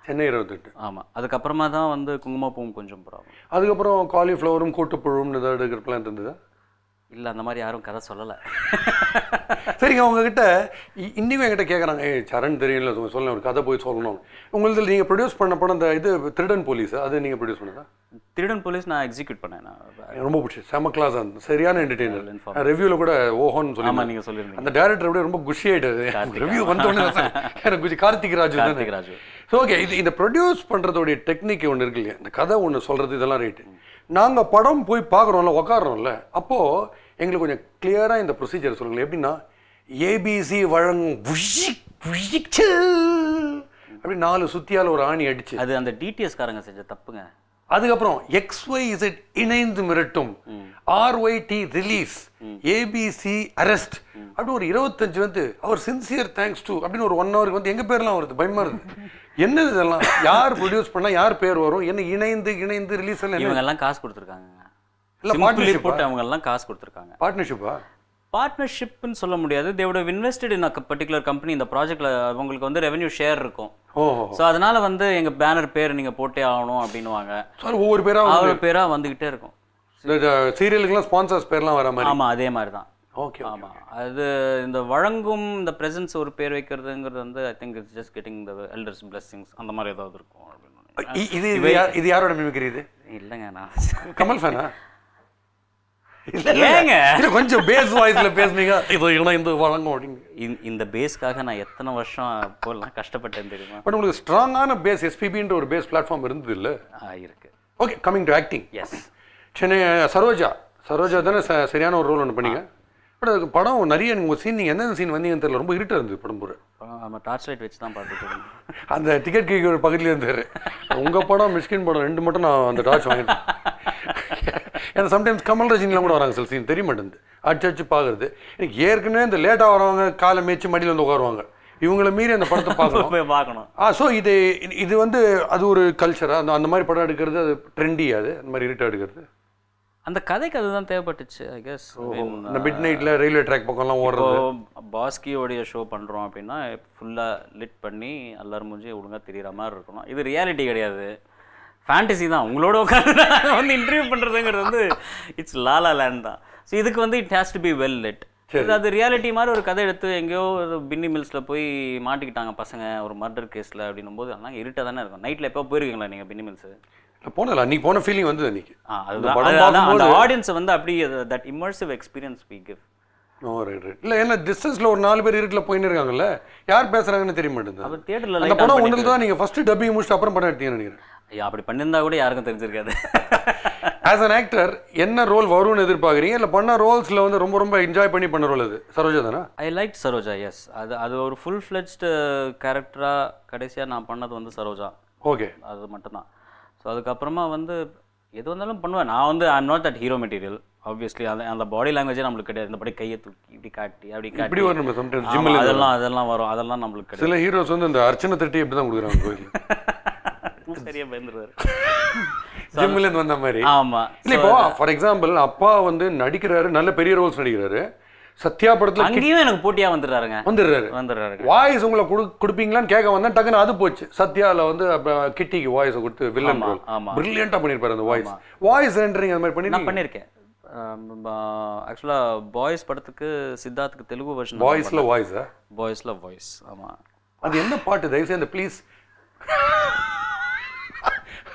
சென்னை 28. ஆமாம், அதுக்கப்புறமா தான் வந்து குங்குமப்பூவும் கொஞ்சம் புறம். அதுக்கப்புறம் காலிஃப்ளவரும் கூட்டுப்புழுவும் ஏதாவது எடுக்கிற பிளான் இருந்ததா? இல்லை அந்த மாதிரி யாரும் கதை சொல்லலை. சரிங்க, உங்ககிட்ட இன்னும் என்கிட்ட கேட்குறாங்க, சரண் தெரியல சொல்ல ஒரு கதை போய் சொல்லணும். உங்களுக்கு நீங்கள் ப்ரொடியூஸ் பண்ண படம் இந்த இது திருடன் போலீஸ், அது நீங்கள் ப்ரொடியூஸ் பண்ணதா? திருடன் போலீஸ் நான் எக்ஸிக்யூட் பண்ணேன். எனக்கு ரொம்ப பிடிச்சி, செம கிளாஸ் அந்த சரியான என்டர்டெய்னர். ரிவ்யூவில் கூட ஓஹோன்னு சொல்லி ஆமாம் நீங்கள் சொல்லியிருந்தீங்க. அந்த டேரக்டர் அப்படியே ரொம்ப குஷி ஆகிட்டாரு ரிவ்யூ வந்தோடனே. எனக்கு குஷி. கார்த்திக் ராஜு. ஸோ ஓகே, இந்த ப்ரொடியூஸ் பண்ணுறதோடைய டெக்னிக் ஒன்று இருக்கு இல்லையா, இந்த கதை ஒன்று சொல்கிறது இதெல்லாம் ரைட்டு. நாங்கள் படம் போய் பார்க்குறோம்ல, உக்காடுறோம்ல, அப்போது எங்களுக்கு கொஞ்சம் கிளியராக இந்த ப்ரொசீஜர் சொல்லுங்கள். எப்படின்னா ஏபிசி வழங்கும் அப்படி 4 சுத்தியால் ஒரு ஆணி அடிச்சு, அது அந்த டிடிஎஸ் காரங்க செஞ்ச தப்புங்க. அதுக்கப்புறம் XYZ இணைந்து மிரட்டும், RYT ரிலீஸ், ABC அரெஸ்ட், அப்படி ஒரு 25 வந்து அவர் சின்சியர் தேங்க்ஸ் டு அப்படின்னு ஒரு 1 ஹவருக்கு வந்து எங்கள் பேர்லாம் வருது. பயமா இருக்குது. என்னது இதெல்லாம்? யார் ப்ரொடியூஸ் பண்ணால் யார் பேர் வரும்? என்ன இணைந்து ரிலீஸ் எல்லாம்? இவங்க எல்லாம் காசு கொடுத்துருக்காங்க. இல்லை பார்ட்னர்ஷிப் போட்டு அவங்க எல்லாம் காசு கொடுத்துருக்காங்க. பார்ட்னர்ஷிப்பா? பார்ட்னர்ஷிப்னு சொல்ல முடியாது. they would have invested in a particular company. இந்த ப்ராஜெக்ட்ல அவங்களுக்கு வந்து ரெவென்யூ ஷேர் இருக்கும். ஸோ அதனால வந்து எங்க பேனர் பேர் நீங்க போட்டே ஆகணும் அப்படின்னுவாங்க. சார் ஒவ்வொரு பேரா வந்துகிட்டே இருக்கும். சீரியலுக்குலாம் ஸ்பான்சர்ஸ் பேர்லாம் வர மாதிரி. ஆமா அதே மாதிரி தான். ஓகே. ஆமா அது இந்த வழங்கும் இந்த பிரசன்ஸ் ஒரு பேர் வைக்கிறதுங்கிறது வந்து I think it's just getting the elders blessings அந்த மாதிரி ஏதாவது இருக்கும். இது யாரோட மிமிக்ரி இது? இல்லைங்க நான் கமல் ஃபேனா? ஏங்க கொஞ்சம் பேஸ் வாய்ஸ்ல பேசுனீங்க, இந்த வழங்கும் அப்படிங்க. இந்த பேஸ்க்காக நான் எத்தனை வருஷம் போலாம் கஷ்டப்பட்டேன் தெரியுமா? பட் உங்களுக்கு ஸ்ட்ராங்கான பேஸ் எஸ்பிபின்ற ஒரு பேஸ் பிளாட்ஃபார்ம் இருந்தது இல்லை? இருக்கு. Okay, coming to acting. Yes. Chennai Saroja தானே சரியான ஒரு ரோல் ஒன்று பண்ணீங்க. பட் அதுக்கு படம் நிறைய உங்கள் சீன், நீங்கள் எந்தெந்த சீன் வந்தீங்கன்னு தெரியல, ரொம்ப இருட்டாக இருந்தது படம் பூரா. நம்ம டார்ச் லைட் வச்சு தான் பார்த்துட்டு அந்த டிக்கெட் கேட்க ஒரு பக்கத்துலேயே இருந்தார். உங்கள் படம் மிஸ்கின் படம் 2 மட்டும் நான் அந்த டார்ச் வாங்கிட்டேன். ஏன்னா சம்டைம்ஸ் கமல் ரஜினிலாம் கூட வராங்க சில சீன், தெரிய மாட்டேங்குது. அடிச்சு பார்க்குறது எனக்கு ஏற்கனவே இந்த லேட்டாக வரவங்க காலை மேய்ச்சி மடியில் வந்து உட்காருவாங்க. இவங்களை மீறி அந்த படத்தை பார்க்கணும். ஸோ இது வந்து அது ஒரு கல்ச்சராக அந்த மாதிரி படம் எடுக்கிறது, அது ட்ரெண்டி, அது அந்த மாதிரி இருட்டாக எடுக்கிறது. அந்த கதைக்கு அதுதான் தேவைப்பட்டுச்சு ஐ கெஸ். இந்த மிட் நைட்டில் ரயில்வே ட்ராக் பக்கம்லாம் ஓடுறது. பாஸ்கியோடைய ஷோ பண்ணுறோம் அப்படின்னா ஃபுல்லாக லிட் பண்ணி எல்லாரும் முடிஞ்சு ஒழுங்காக தெரிகிற மாதிரி இருக்கணும். இது ரியாலிட்டி கிடையாது, ஃபேண்டசி தான். உங்களோட உட்காந்து வந்து இன்டர்வியூ பண்ணுறதுங்கிறது வந்து இட்ஸ் லாலா லேண்ட் தான். ஸோ இதுக்கு வந்து it has to be well lit. அது ரியாலிட்டி மாதிரி ஒரு கதை எடுத்து எங்கேயோ பின்னி மில்ஸில் போய் மாட்டிக்கிட்டாங்க பசங்க ஒரு மர்டர் கேஸில் அப்படின்னும் போது அதெல்லாம் இருட்டாக தானே இருக்கும். நைட்டில் எப்போ போயிருக்கீங்களா நீங்கள் பின்னி மில்ஸு? போனல அன்னைக்கு போன ஃபீலிங் வந்து அன்னைக்கு அந்த ஆடியன்ஸ் வந்து அப்படியே that immersive experience we give. இல்லை என்ன டிஸ்டன்ஸில் ஒரு 4 பேர் இருட்டில் போயின்னு இருக்காங்கல்ல, யார் பேசுகிறாங்கன்னு தெரிய மாட்டேங்குது. அப்போ தியேட்டரில் அந்த படம் ஒன்று தான் நீங்கள் ஃபஸ்ட்டு டப்பிங் முடிச்சுட்டு அப்புறம் படம் எடுத்தீங்கன்னு நினைக்கிறேன். ஐயா அப்படி பண்ணியிருந்தா கூட யாருக்கும் தெரிஞ்சிருக்காது. ஆஸ் அன் ஆக்டர் என்ன ரோல் வரும்னு எதிர்பார்க்குறீங்க? இல்லை பண்ண ரோல்ஸில் வந்து ரொம்ப ரொம்ப என்ஜாய் பண்ணி பண்ண ரோல் அது சரோஜா தானே? I like Saroja. எஸ், அது ஒரு ஃபுல் ஃப்ளெஜ்டு கேரக்டராக கடைசியாக நான் பண்ணது வந்து சரோஜா. ஓகே, அது மட்டும்தான். ஸோ அதுக்கப்புறமா வந்து எது வந்தாலும் பண்ணுவேன். நான் வந்து I am not that hero material obviously. அந்த பாடி லாங்குவேஜே நம்மளுக்கு கிடையாது. இந்த படி கையை தூக்கி இப்படி காட்டி அப்படி காட்டி வரும் சம்டைம்ஸ் ஜிம்மில் அதெல்லாம் வரும். அதெல்லாம் நம்மளுக்கு கிடையாது. சில ஹீரோஸ் வந்து இந்த அர்ச்சனை தட்டி எப்படி தான் கொடுக்குறாங்க கோயில் சரியாக பயந்துருவார் ஜிம்மிலேருந்து வந்த மாதிரி. ஆமாம். இல்லை இப்போ ஃபார் எக்ஸாம்பிள் அப்பா வந்து நடிக்கிறாரு, நல்ல பெரிய ரோல்ஸ் நடிக்கிறாரு. சத்யா படத்தில் அங்கேயும் எனக்கு போட்டியாக வந்துடுறாரு. வாய்ஸ் உங்களை கொடுப்பீங்களான்னு கேட்க வந்தேன், டக்குன்னு அது போச்சு. சத்யாவில் வந்து கிட்டிக்கு வாய்ஸை கொடுத்து வில்லன் ரோல் பிரில்லியண்ட்டாக பண்ணியிருப்பாரு. அந்த வாய்ஸ் ரெண்டரிங் அந்த மாதிரி பண்ணி நான் பண்ணியிருக்கேன். ஆக்சுவலாக பாய்ஸ் படத்துக்கு சித்தார்த்துக்கு தெலுங்கு வெர்ஷன் பாய்ஸில் வாய்ஸ். ஆமாம். அது என்ன பாட்டு தயவுசெய்து அந்த ப்ளீஸ்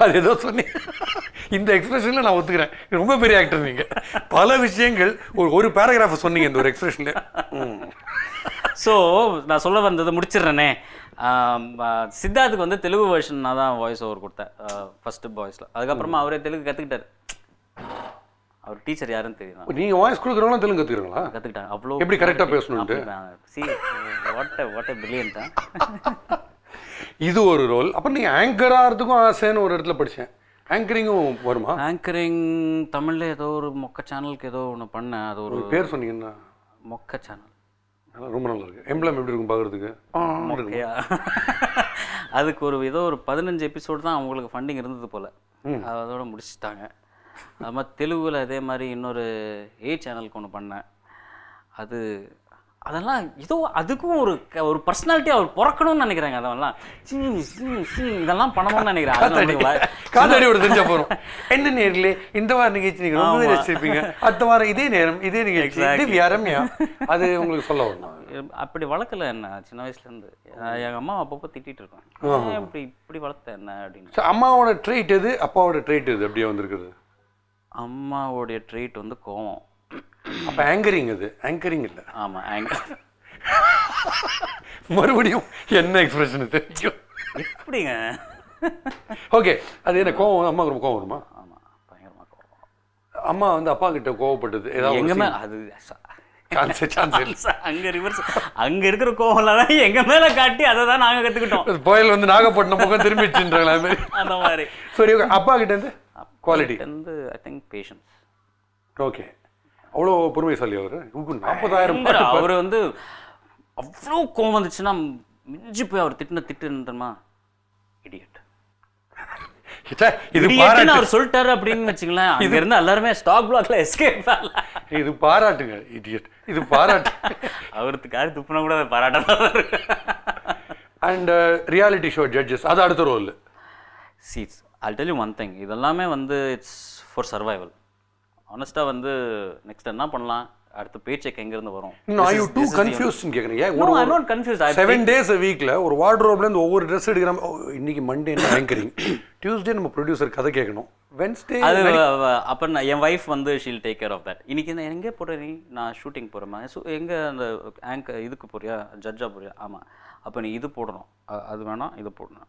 அது ஏதோ சொன்னீங்க. இந்த எக்ஸ்பிரஷனில் நான் ஒத்துக்கிறேன், ரொம்ப பெரிய ஆக்டர் நீங்கள். பல விஷயங்கள் ஒரு பேராகிராஃப் சொன்னீங்க இந்த ஒரு எக்ஸ்பிரஷனில். ஸோ நான் சொல்ல வந்தது முடிச்சிடுறேனே. சித்தார்த்துக்கு வந்து தெலுங்கு வெர்ஷன் நான் தான் வாய்ஸ் ஓவர் கொடுத்தேன் ஃபர்ஸ்ட் பாய்ஸில். அதுக்கப்புறமா அவரே தெலுங்கு கற்றுக்கிட்டார். அவர் டீச்சர் யாருன்னு தெரியும். நீங்கள் வாய்ஸ் கொடுக்குறவங்களும் தெலுங்கு கற்றுக்குறீங்களா? கற்றுக்கிட்டாங்க. அவ்வளோ எப்படி கரெக்டாக பேசணுன்ட்டு. வாட் பிரில்லியன்ட்டா. இது ஒரு ரோல். அப்புறம் நீங்கள் ஆங்கராகிறதுக்கும் ஆசைன்னு ஒரு இடத்துல படித்தேன். ஆங்கரிங்கும் வருமா? ஆங்கரிங் தமிழில் ஏதோ ஒரு மொக்க சேனலுக்கு ஏதோ ஒன்று பண்ணேன். அது ஒரு பேர் சொன்னீங்கன்னா மொக்க சேனல். ரொம்ப நல்லா இருக்கு. எம்ப்ளம் எப்படி இருக்கும் பார்க்குறதுக்கு? மொக்கையா. அதுக்கு ஏதோ ஒரு 15 எபிசோடு தான் அவங்களுக்கு ஃபண்டிங் இருந்தது போல். அதோட முடிச்சுட்டாங்க. அது மாதிரி தெலுங்குல அதே மாதிரி இன்னொரு சேனலுக்கு ஒன்று பண்ணேன். அதெல்லாம் ஏதோ அதுக்கும் ஒரு பர்சனாலிட்டி அவர் பிறக்கணும்னு நினைக்கிறாங்க. அதெல்லாம் இதெல்லாம் பண்ணணும்னு நினைக்கிறேன். காத்தாடி ஒரு தெரிஞ்சா போறோம். என்ன நேரிலே இந்த வாரம் நிகழ்ச்சி நீங்க ரொம்பவே ரசிச்சிருப்பீங்க, அடுத்த வாரம் இதே நேரம் இதே நிகழ்ச்சி திவ்யா ரம்யா, அது உங்களுக்கு சொல்ல வரணும். அப்படி வளர்க்கல என்ன சின்ன வயசுல இருந்து. எங்க அம்மா அப்பப்போ திட்டிட்டு இருக்கேன், இப்படி வளர்த்த என்ன அப்படின்னு. அம்மாவோட ட்ரீட் எது, அப்பாவோட ட்ரீட் எது அப்படியே வந்திருக்குது? அம்மாவோடைய ட்ரீட் வந்து கோவம். அப்ப ஆங்கரிங், அது ஆங்கரிங் இல்ல. ஆமா ஆங்கர். மறுபடியும் என்ன எக்ஸ்பிரஷன் தெரியும் எப்படிங்க? ஓகே, அது என்ன கோவம்? அம்மா ரொம்ப கோவம் வருமா? ஆமா, பயங்கரமா கோவம். அம்மா வந்து அப்பா கிட்ட கோவப்பட்டது ஏதாவது எங்க மேல அது அங்க ரிவர்ஸ், அங்க இருக்கிற கோவம்லாம் எங்க மேல காட்டி அதை தான் நாங்க கத்துக்கிட்டோம். புயல் வந்து நாகப்பட்டினம் பக்கம் திரும்பிடுச்சுன்றாங்களா மாதிரி அந்த மாதிரி. சரி, அப்பா கிட்ட இருந்து குவாலிட்டி வந்து ஐ திங்க் பேஷன்ஸ். ஓகே, அவ்வளோ பொறுமைசாலி அவர். 40,000 அவர் வந்து அவ்வளோ கோவம் வந்துச்சுன்னா மிஞ்சி போய் அவர் திட்டுமா இடியட் இது அவர் சொல்லிட்டாரு அப்படின்னு வச்சுங்களேன். இங்க இருந்து எல்லாருமே ஸ்டாக் பிளாக்ல எஸ்கேப் ஆகலாம். இது பாராட்டுங்க, இடியட், இது பாராட்டு. அவருக்கு யாரு துப்புனா கூட அதை பாராட்டதான். அண்ட் ரியாலிட்டி ஷோ ஜட்ஜஸ், அது அடுத்த ரோல். சீட்ஸ் I'll tell you one thing, இதெல்லாமே வந்து இட்ஸ் ஃபார் சர்வைவல். ஆனஸ்ட்டாக வந்து நெக்ஸ்ட் என்ன பண்ணலாம், அடுத்த பேச்செக் எங்கேருந்து வரும். Are you too confused கேட்குறீங்க? No, I'm not confused. 7 days a weekல ஒரு வார்ட்ரோப்லேருந்து ஒவ்வொரு ட்ரெஸ் எடுக்கிறோம். இன்னைக்கு மண்டே ஆங்கரிங், டியூஸ்டே நம்ம ப்ரொடியூசர் கதை கேட்கணும், வென்ஸ்டே அது அப்போ நான் என் ஒய்ஃப் வந்து Sheel take care of that. இன்னைக்கு நான் எங்கே போகிற நீ, நான் ஷூட்டிங் போகிறேம்மா. ஸோ எங்கே அந்த இதுக்கு போறியா, ஜட்ஜாக போறியா? ஆமாம். அப்போ நீ இது போடணும், அது வேணாம், இது போடணும்.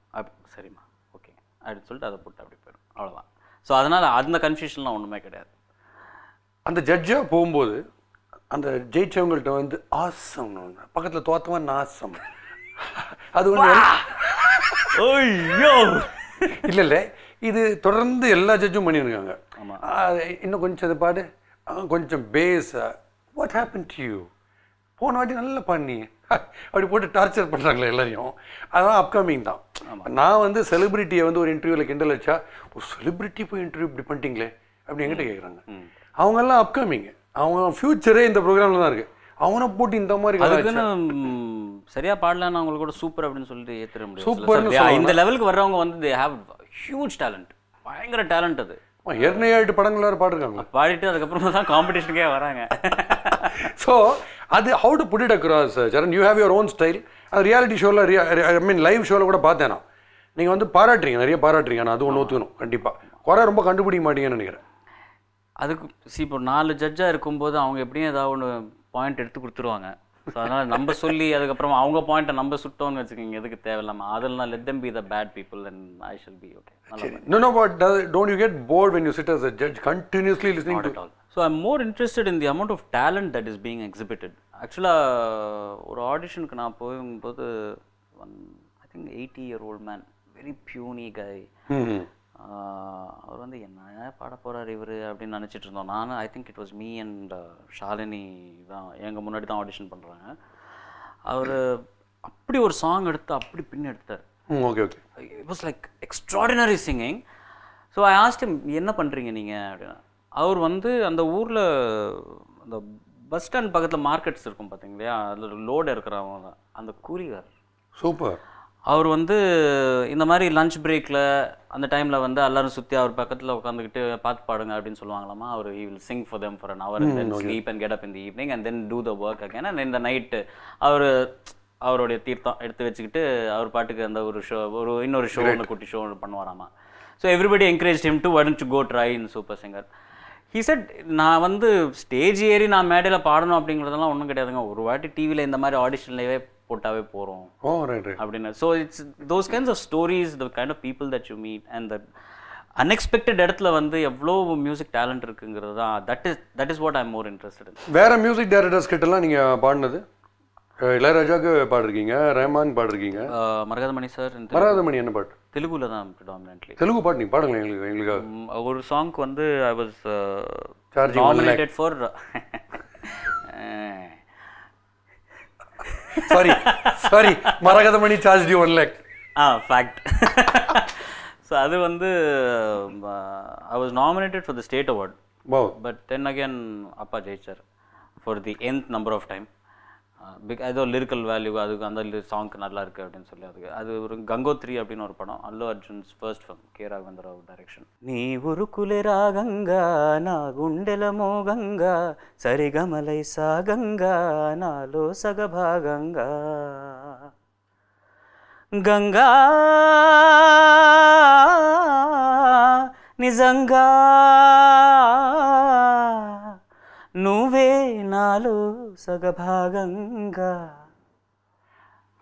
சரிம்மா ஓகே அப்படின்னு சொல்லிட்டு அதை போட்டு அப்படி போயிடும், அவ்வளோதான். ஸோ அதனால் அந்த கன்ஃபியூஷன்லாம் ஒன்றுமே கிடையாது. அந்த ஜட்ஜாக போகும்போது அந்த ஜெயிச்சவங்கள்ட்ட வந்து ஆசம், பக்கத்தில் தோத்தவன் நாசம், அது ஒன்று இல்லை. இது தொடர்ந்து எல்லா ஜட்ஜும் பண்ணியிருக்காங்க. இன்னும் கொஞ்சம் அது பாடு, கொஞ்சம் பேஸா, வாட் ஹேப்பன் டு யூ, போன வாட்டி நல்லா பண்ணி அப்படி போட்டு டார்ச்சர் பண்ணுறாங்களே எல்லாரையும். அதெல்லாம் அப்கமிங் தான். நான் வந்து செலிபிரிட்டியை வந்து ஒரு இன்டர்வியூவில் கிண்டல் வச்சா, ஒரு செலிபிரிட்டி போய் இன்டர்வியூ இப்படி பண்ணிட்டீங்களே அப்படி என்கிட்ட கேட்குறாங்க. அவங்கெல்லாம் அப்கமிங், அவங்க ஃபியூச்சரே இந்த ப்ரோக்ராமில் தான் இருக்குது. அவனை போட்டு இந்த மாதிரி சரியா பாடலான்னு அவங்களுக்கு கூட சூப்பர் அப்படின்னு சொல்லிட்டு ஏற்றுற முடியும். சூப்பர், இந்த லெவலுக்கு வர்றவங்க வந்து தே ஹேவ் ஹியூஜ் டேலண்ட், பயங்கர டேலண்ட். அது ஏற்கனவே 8 படங்கள் வேறு பாடிருக்காங்க, பாடிட்டு அதுக்கப்புறமா தான் காம்படிஷனுக்கே வராங்க. ஸோ அது how to put it across Charan, you have your own style. அது ரியாலிட்டி ஷோவில், ஐ மீன் லைவ் ஷோவில் கூட பார்த்தேன். நீங்கள் வந்து பாராட்டுறீங்க, நிறைய பாராட்டுறீங்க. நான் அது ஒன்று ஒத்துக்கணும் கண்டிப்பாக. குறை ரொம்ப கண்டுபிடிக்க மாட்டீங்கன்னு நினைக்கிறேன். அதுக்கு இப்போ 4 ஜட்ஜாக இருக்கும்போது அவங்க எப்படியும் ஏதாவது ஒன்று பாயிண்ட் எடுத்து கொடுத்துருவாங்க. ஸோ அதனால் நம்ம சொல்லி அதுக்கப்புறமா அவங்க பாயிண்ட்டை நம்ம சுட்டோன்னு வச்சுக்கோங்க, எதுக்கு தேவையில்லாமல். அதெல்லாம் let them be the bad people and I shall be okay. No, but don't you get bored when you sit as a judge continuously listening to? Not at all. So I'm more interested in the amount of talent that is being exhibited. ஆக்சுவலாக ஒரு ஆடிஷனுக்கு நான் போகும்போது I think 80-year-old man, very puny guy. அவர் வந்து என்ன பாட போகிறார் இவர் அப்படின்னு நினச்சிட்டு இருந்தோம். நானும் I think it was me and Shalini தான் எங்கள் முன்னாடி தான் ஆடிஷன் பண்ணுறாங்க. அவர் அப்படி ஒரு சாங் எடுத்து அப்படி பின் எடுத்தார். Okay okay, it was like extraordinary singing. So I asked him, என்ன பண்ணுறீங்க நீங்கள் அப்படின்னா. அவர் வந்து அந்த ஊரில் அந்த பஸ் ஸ்டாண்ட் பக்கத்தில் மார்க்கெட்ஸ் இருக்கும் பார்த்தீங்களா, அதில் லோடு இருக்கிறவங்க தான் அந்த கூலிகார். சூப்பர். அவர் வந்து இந்த மாதிரி லஞ்ச் பிரேக்கில் அந்த டைமில் வந்து எல்லோரும் சுற்றி அவர் பக்கத்தில் உட்காந்துக்கிட்டு பார்த்து பாடுங்க அப்படின்னு சொல்லுவாங்களாமா. அவர் he will sing for them for an hour and then sleep and get up in the evening and then do the work again. And in the night அவருடைய தீர்த்தம் எடுத்து வச்சுக்கிட்டு அவர் பாட்டுக்கு அந்த ஒரு ஷோ, இன்னொரு ஷோ, ஒன்று குட்டி ஷோ ஒன்று பண்ணுவாராமா. So everybody encourage him to why don't you go try in Super Singer. He said, நான் வந்து ஸ்டேஜ் ஏறி நான் மேடையில் பாடணும் அப்படிங்கிறதெல்லாம் ஒன்றும் கிடையாதுங்க, ஒரு வாட்டி டிவியில் இந்த மாதிரி ஆடிஷன்லேயே போட்டாவே போகிறோம் அப்படின்னு. So it's those kinds of stories, the kind of people that you meet and that unexpected இடத்துல வந்து எவ்வளோ மியூசிக் டேலண்ட் இருக்குங்கிறது தான். That is what I am more interested in. வேறு மியூசிக் டைரக்டர்ஸ் கிட்டலாம் நீங்கள் பாடினது? இளையராஜாவுக்கு பாடிருக்கீங்க, ரஹ்மான் பாடிருக்கீங்க, மரகதமணி சார். மரகதமணி என்ன பாட்டு? தெலுங்குல தான் ப்ரிடாமினன்ட்லி. தெலுங்கு பாட்டு நீங்கள் பாடுங்களேன் எங்களுக்காக. ஒரு சாங்க்கு வந்து I was nominated for sorry Maragathamani charge you 1 lakh. Fact. So அது வந்து I was nominated for the state award. But then again அப்பா ஜெயிச்சார் for the nth number of time. ஏதோ லிரிக்கல் வேல்யூ அதுக்கு அந்த சாங்க்கு நல்லா இருக்குது அப்படின்னு சொல்லி அது ஒரு கங்கோத்ரி அப்படின்னு ஒரு படம், அல்லு Arjun's first film, K ராகவேந்திராவ் direction. நீ ஒரு குளிராகங்கா నా గుండెల మోగంగా సరిగమలై సాగంగా నాలో సగభాగంగా గంగా నిజంగా నువ్వే నాలో సగభాగంగా.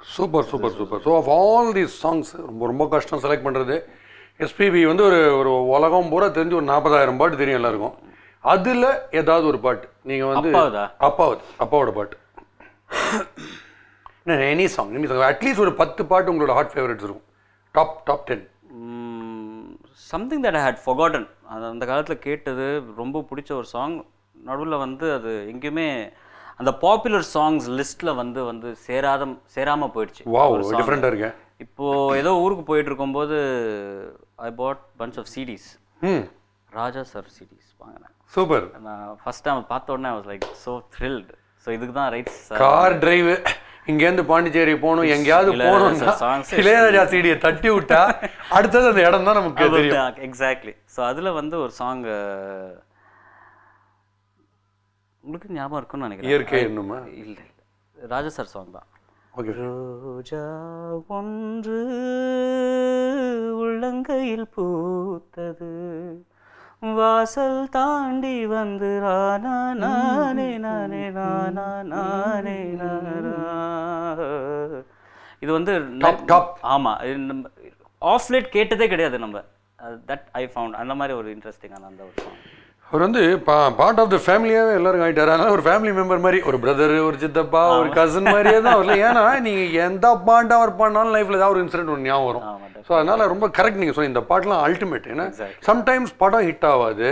Super super super. So of all these songs ரொம்ப கஷ்டம் செலக்ட் பண்ணுறது. எஸ்பிபி வந்து ஒரு உலகம் பூரா தெரிஞ்சு ஒரு 40,000 பாட்டு தெரியும் எல்லாருக்கும். அதில் ஏதாவது ஒரு பாட்டு நீங்கள் வந்து அப்பாவோட பாட்டு எனி சாங் அட்லீஸ்ட் ஒரு 10 பாட்டு உங்களோட ஹாட் ஃபேவரட்ஸ் இருக்கும், top 10. Something that I had forgotten. அது அந்த காலத்தில் கேட்டது ரொம்ப பிடிச்ச ஒரு சாங். நடுவில் வந்து அது எங்கேயுமே அந்த பாப்புலர் சாங்ஸ் லிஸ்ட்டில் வந்து சேராமல் போயிடுச்சு. டிஃப்ரெண்டாக இருக்கேன். இப்போது ஏதோ ஊருக்கு போயிட்டு இருக்கும்போது I bought bunch of CDs, Raja sir CDs வாங்கினேன். சூப்பர். நான் ஃபர்ஸ்ட் டைம் பார்த்த உடனே I was like so thrilled. So இதுக்கு தான் ரைட் கார் டிரைவு இங்கேருந்து பாண்டிச்சேரி போகணும், எங்கேயாவது போகணும்னா இளையராஜா சிடியை தட்டி விட்டா அடுத்தது அந்த இடம் தான் நமக்கு தெரியும். எக்ஸாக்ட்லி. ஸோ அதில் வந்து ஒரு சாங் உங்களுக்கு ஞாபகம் இருக்குன்னு நினைக்கிறேன். இயற்கை என்னமா இல்லை, ராஜா சார் சாங் தான். ரோஜா ஒன்று உள்ளங்கையில் பூத்தது, வாசல் தாண்டி வந்து ரானா நானே நானே நானா நானே நானா. இது வந்து ஆமாம், ஆஃப்லைட் கேட்டதே கிடையாது நம்ம. தட் ஐ ஃபவுண்ட் அந்த மாதிரி ஒரு இன்ட்ரெஸ்டிங்கான அந்த ஒரு சாங். அவர் வந்து பார்ட் ஆஃப் த ஃபேமிலியாகவே எல்லாரும் ஆகிட்டார். அதனால் ஒரு ஃபேமிலி மெம்பர் மாதிரி, ஒரு பிரதர், ஒரு சித்தப்பா, ஒரு கசின் மாதிரியே தான் வரல. ஏன்னா நீங்கள் எந்த பாட்டாக அவர் பண்ணாலும் லைஃப்பில் ஏதாவது ஒரு இன்சிடென்ட் ஒன்று ஞாபகம் வரும். ஸோ அதனால் ரொம்ப கரெக்ட் நீங்கள் சொன்ன இந்த பாட்டெலாம் அல்டிமேட். ஏன்னா சம்டைம்ஸ் படம் ஹிட் ஆகாது,